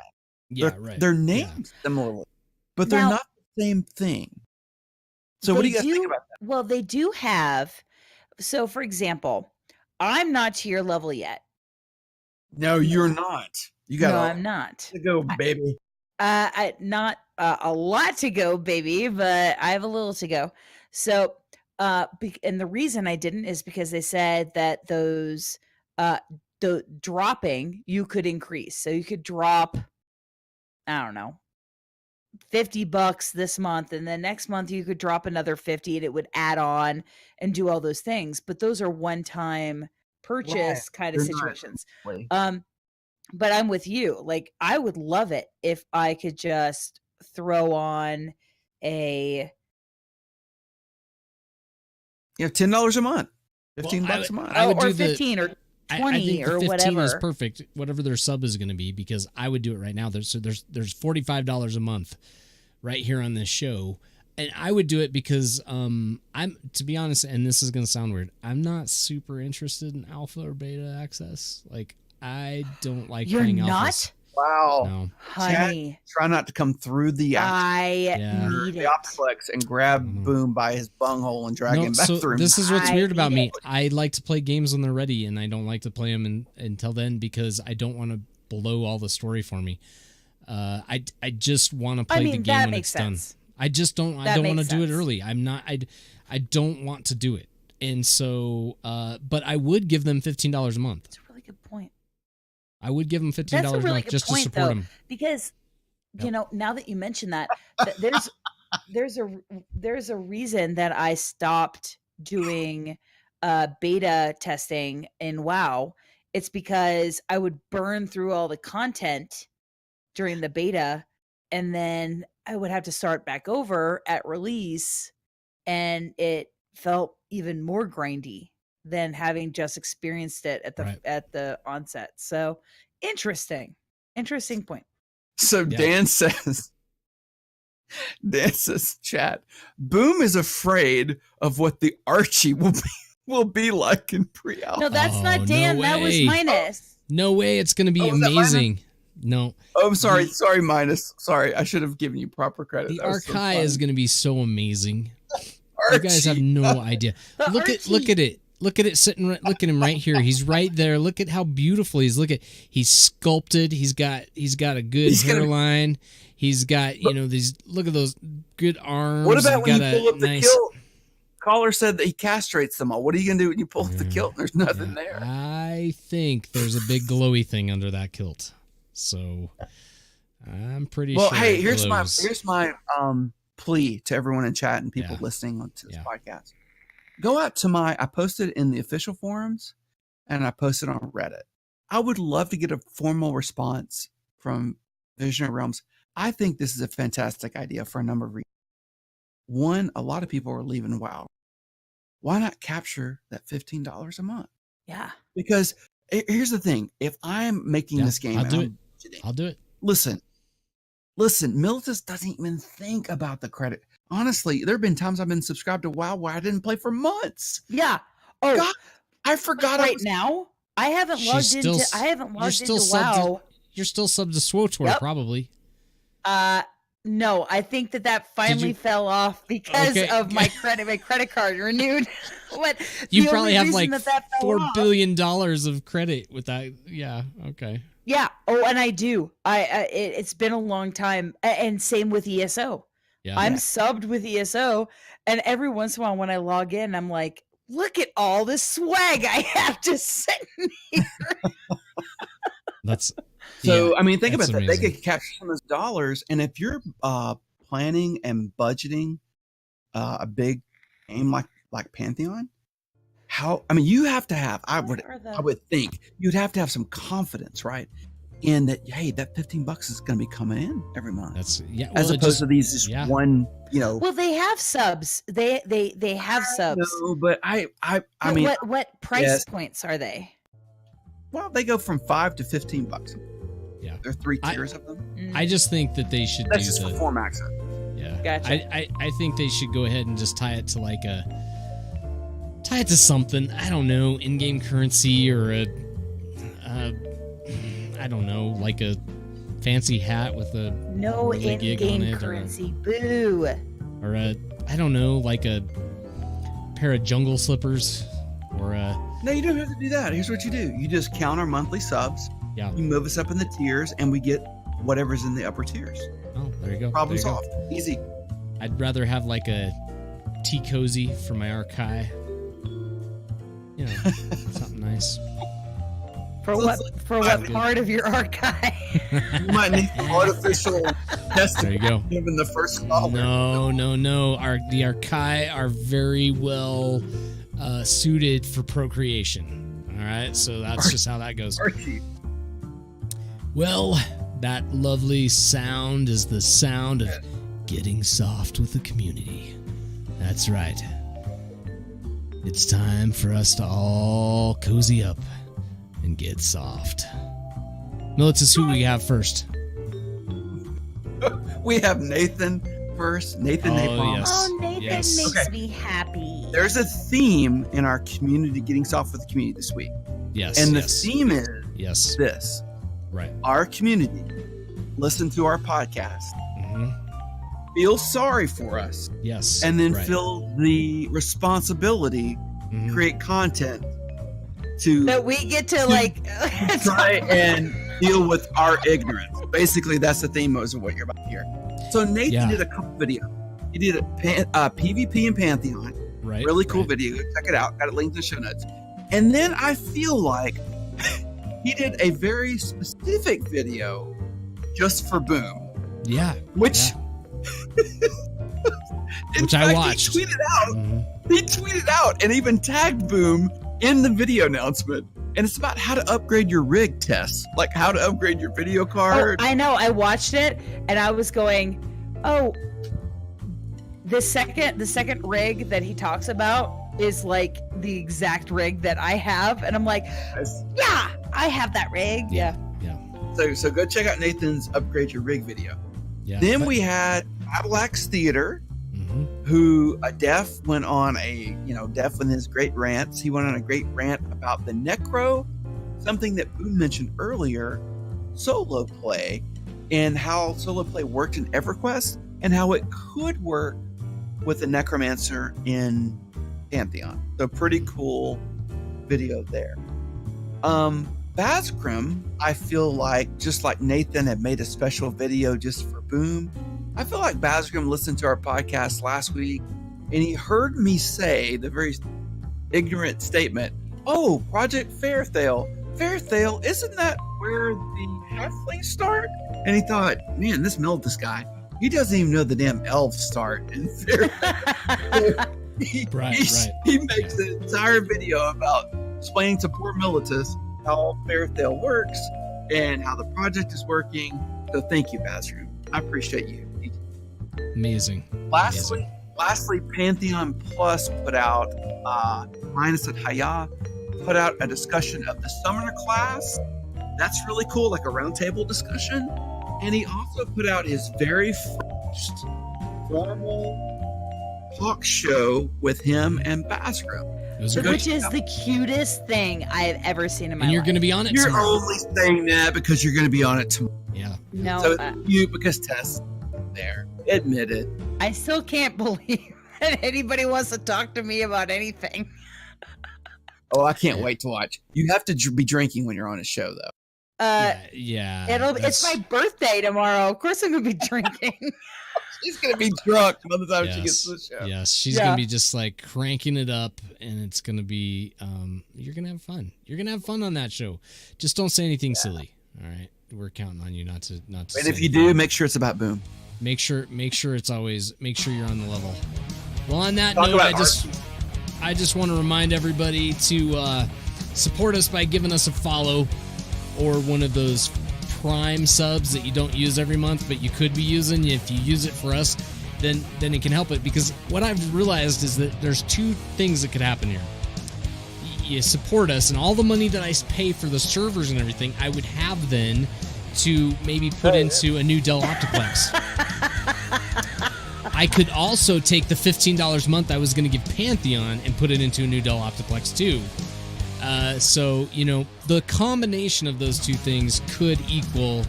Yeah, they're named similarly, but they're not the same thing. So what do you guys think about that? Well, they do have. So, for example, I'm not tier level yet. No, you're not. You got. No, I'm not. To go, baby. Not a lot to go, baby, but I have a little to go. So, and the reason I didn't is because they said that those, the dropping you could increase. So you could drop, I don't know, $50 this month, and then next month you could drop another 50 and it would add on and do all those things. But those are one-time purchase kind of situations. But I'm with you. Like, I would love it if I could just throw on a $10 a month, $15 a month. I would or do 15 or 20 I think or 15 whatever is perfect, whatever their sub is going to be, because I would do it right now. There's $45 a month right here on this show, and I would do it because I'm, to be honest, and this is going to sound weird, I'm not super interested in alpha or beta access. Like, I don't like You're playing not? alphas. Wow. No. Honey, try not to come through the need it. Optiplex and grab Boom by his bunghole and drag him back through. This is what's weird about me. it. I like to play games when they're ready, and I don't like to play them until then because I don't want to blow all the story for me. I just want to play the game when it's done. I just don't. I don't want to do it early. I'm not. I don't want to do it, and so. But I would give them $15 a month. That's a really good point. I would give them $15 That's a really a month good just point, to support though, them. because you know, now that you mention that, there's a reason that I stopped doing beta testing in WoW. It's because I would burn through all the content during the beta, and then I would have to start back over at release, and it felt even more grindy than having just experienced it at the onset. So interesting point. So Dan says, chat, Boom is afraid of what the Archy will be like in pre-alpha. No, that's not Dan. No that was way. Minus. No way, it's going to be amazing. No. Oh, I'm sorry. Sorry, Minus. Sorry, I should have given you proper credit. The Archy is going to be so amazing. Archy. You guys have no idea. Look at it. Look at it sitting. Look at him right here. He's right there. Look at how beautiful he's. He's sculpted. He's got a good hairline. He's got these. Look at those good arms. What about when you pull up the kilt? Caller said that he castrates them all. What are you gonna do when you pull up the kilt and there's nothing there? I think there's a big glowy thing under that kilt. So I'm pretty sure. Well, hey, here's my plea to everyone in chat and people listening to this podcast. Go out to I posted in the official forums and I posted on Reddit. I would love to get a formal response from Visionary Realms. I think this is a fantastic idea for a number of reasons. One, a lot of people are leaving WoW. Why not capture that $15 a month? Yeah. Because here's the thing. If I'm making this game, I'll do it. Listen, Militus doesn't even think about the credit. Honestly, there have been times I've been subscribed to WoW where I didn't play for months. Yeah. Oh, God, I forgot. Now I haven't logged into WoW. You're still subbed to SWTOR, probably. No, I think that finally fell off because of my credit card renewed. You probably have like $4 billion of credit with that. Yeah. Okay. Yeah. Oh, and I do. It's been a long time, and same with ESO. Yeah. I'm subbed with ESO, and every once in a while when I log in, I'm like, look at all the swag I have to send here. That's So, yeah, I mean, think about that's that. amazing. They could capture some of those dollars. And if you're planning and budgeting a big game like Pantheon, you have to have, I would think you'd have to have some confidence, right? In that, hey, that $15 is going to be coming in every month. That's yeah. As opposed to these just one, Well, they have subs. They have subs. No, but I mean, what price points are they? Well, they go from $5 to $15. Yeah, there are 3 tiers of them. I just think that they should. That's just for form access. Yeah, gotcha. I think they should go ahead and just tie it to something. I don't know, in-game currency or I don't know, like a fancy hat with a no in-game currency. Boo. Or I don't know, like a pair of jungle slippers or No, you don't have to do that. Here's what you do. You just count our monthly subs. Yeah. You move us up in the tiers and we get whatever's in the upper tiers. Oh, there you go. Problem There you go. solved. Easy. I'd rather have like a tea cozy for my Archy. You know, something nice. For what part of your archive? You might need some artificial testing. There you go. In the first column. No. The Archy are very well suited for procreation. All right, so that's just how that goes. Archy. Well, that lovely sound is the sound of getting soft with the community. That's right. It's time for us to all cozy up and get soft. Let's just who we have first. We have Nathan first. Nathan Napalm. Yes. Oh, Nathan Yes. makes me happy. There's a theme in our community, getting soft with the community this week. Yes. And the yes. theme is this. Right. Our community, listen to our podcast, feel sorry for us. Yes. And then right. feel the responsibility to create content that we get to like try and deal with our ignorance. Basically, that's the theme of what you're about to hear. So Nathan did a couple videos. He did a PvP in Pantheon. Right. Really cool video. Check it out. Got it linked in the show notes. And then I feel like he did a very specific video just for Boom. Yeah. Which which I watched. He tweeted out and even tagged Boom in the video announcement. And it's about how to upgrade your rig tests, like how to upgrade your video card. Oh, I know. I watched it and I was going, oh, the second rig that he talks about is like the exact rig that I have. And I'm like, yeah, I have that rig. Yeah. So go check out Nathan's upgrade your rig video. Yeah. Then we had Battleaxe Theater, who Def went on Def in his great rants. He went on a great rant about the Necro, something that Boone mentioned earlier, solo play, and how solo play worked in EverQuest, and how it could work with the Necromancer in Pantheon. So pretty cool video there. Basgrim, I feel like, just like Nathan had made a special video just for Boom, I feel like Basgrim listened to our podcast last week and he heard me say the very ignorant statement, oh, Project Fairthale, isn't that where the halflings start? And he thought, man, this Meltus guy, he doesn't even know the damn elves start in Fairthale. He makes an entire video about explaining to poor Meltus how Fairthale works and how the project is working. So thank you, Basgrim. I appreciate you. Amazing. Lastly, Pantheon Plus put out, Linus and Haya put out a discussion of the Summoner class. That's really cool, like a roundtable discussion. And he also put out his very first formal talk show with him and Basgrim. Which is the cutest thing I've ever seen in my life. And you're going to be on it You're tomorrow. only saying that because you're going to be on it tomorrow. Yeah. No. So it's cute because Tess there. Admit it. I still can't believe that anybody wants to talk to me about anything. Oh, I can't wait to watch. You have to be drinking when you're on a show, though. Yeah. It's my birthday tomorrow. Of course I'm going to be drinking. She's gonna be drunk by the time she Yes. gets to the show. Yes, she's gonna be just like cranking it up, and it's gonna be. You're gonna have fun. You're gonna have fun on that show. Just don't say anything silly. All right, we're counting on you not to. And say if you anything. do, make sure it's about Boom. Make sure it's always. Make sure you're on the level. Well, on that Talk note, about I just want to remind everybody to support us by giving us a follow or one of those Prime subs that you don't use every month, but you could be using. If you use it for us, then it can help it. Because what I've realized is that there's two things that could happen here. You support us, and all the money that I pay for the servers and everything, I would have then to maybe put into a new Dell Optiplex. I could also take the $15 a month I was going to give Pantheon and put it into a new Dell Optiplex too. So, the combination of those two things could equal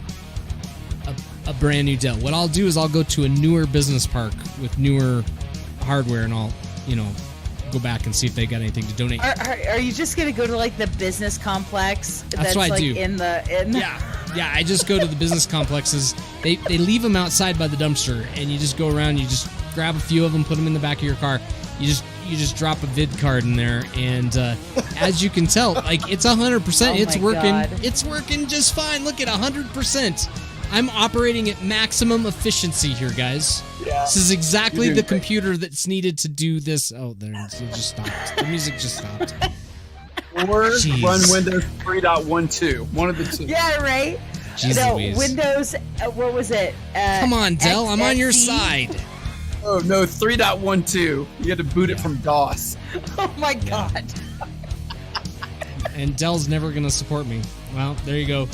a brand new Dell. What I'll do is I'll go to a newer business park with newer hardware, and I'll, go back and see if they got anything to donate. Are you just gonna go to like the business complex? That's what I like do. Yeah. I just go to the business complexes. They leave them outside by the dumpster, and you just go around. You just grab a few of them, put them in the back of your car. You just drop a vid card in there, and as you can tell, like it's 100%. It's working. God. It's working just fine. Look at 100%. I'm operating at maximum efficiency here, guys. Yeah. This is exactly the computer that's needed to do this. Oh, there it just stopped. The music just stopped. Or Jeez. run Windows 3.12. One of the two. Yeah, right. Jeez No, Louise. Windows. What was it? Come on, Dell. I'm on your XFC? side. Oh no, 3.12. You had to boot it from DOS. Oh my God. And Dell's never going to support me. Well, there you go.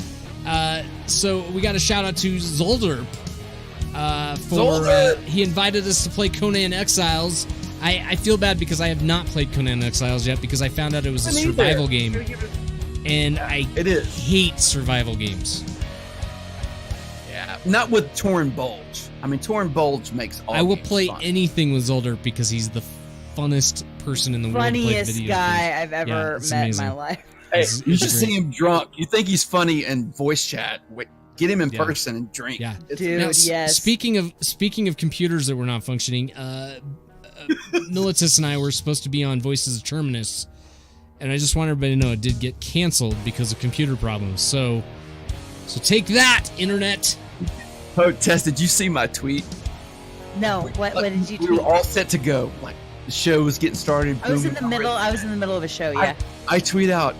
So we got a shout out to Zolder. He invited us to play Conan Exiles. I feel bad because I have not played Conan Exiles yet because I found out it was a survival game. And I hate survival games. Yeah. Not with Torn Bulge. I mean, Torn Bulge makes all I will games play fun. anything with Zolder because he's the funnest person in the world to play Funniest video guy games. I've ever Yeah, it's met amazing. in my life. Hey, It's you should great. see him drunk. You think he's funny in voice chat. Wait, get him in person and drink. Yeah. Dude, Now, yes. Speaking of computers that were not functioning, Militus and I were supposed to be on Voices of Terminus, and I just want everybody to know it did get canceled because of computer problems. So take that, internet. Oh, Tess, did you see my tweet? No, what did you We tweet? were all set to go. Like the show was getting started. I was in boom, the middle. I was in the middle of a show. Yeah. I tweet out,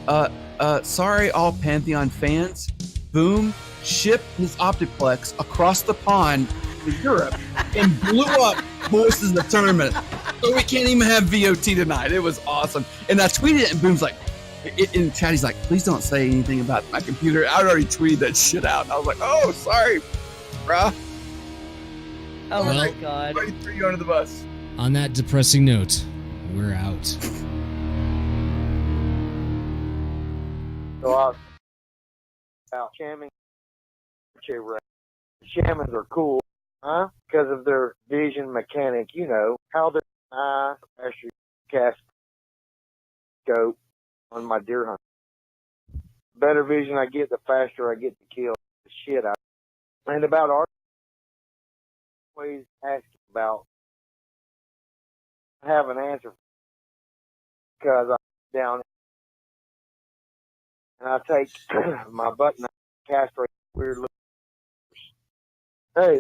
sorry all Pantheon fans, Boom shipped his Optiplex across the pond to Europe and blew up Voices of Terminus. So we can't even have VOT tonight. It was awesome. And I tweeted it and Boom's like, in chat, he's like, please don't say anything about my computer. I already tweeted that shit out. And I was like, oh, sorry, bruh. Oh Well, my God. I threw you under the bus. On that depressing note, we're out. So I about shamming. Shamans are cool, huh? Because of their vision mechanic, how their eye actually cast scope on my deer hunt. Better vision I get, the faster I get to kill the shit out. And about Archy, always asking about. I have an answer because I'm down and I take my button, castrate weird looking. Hey,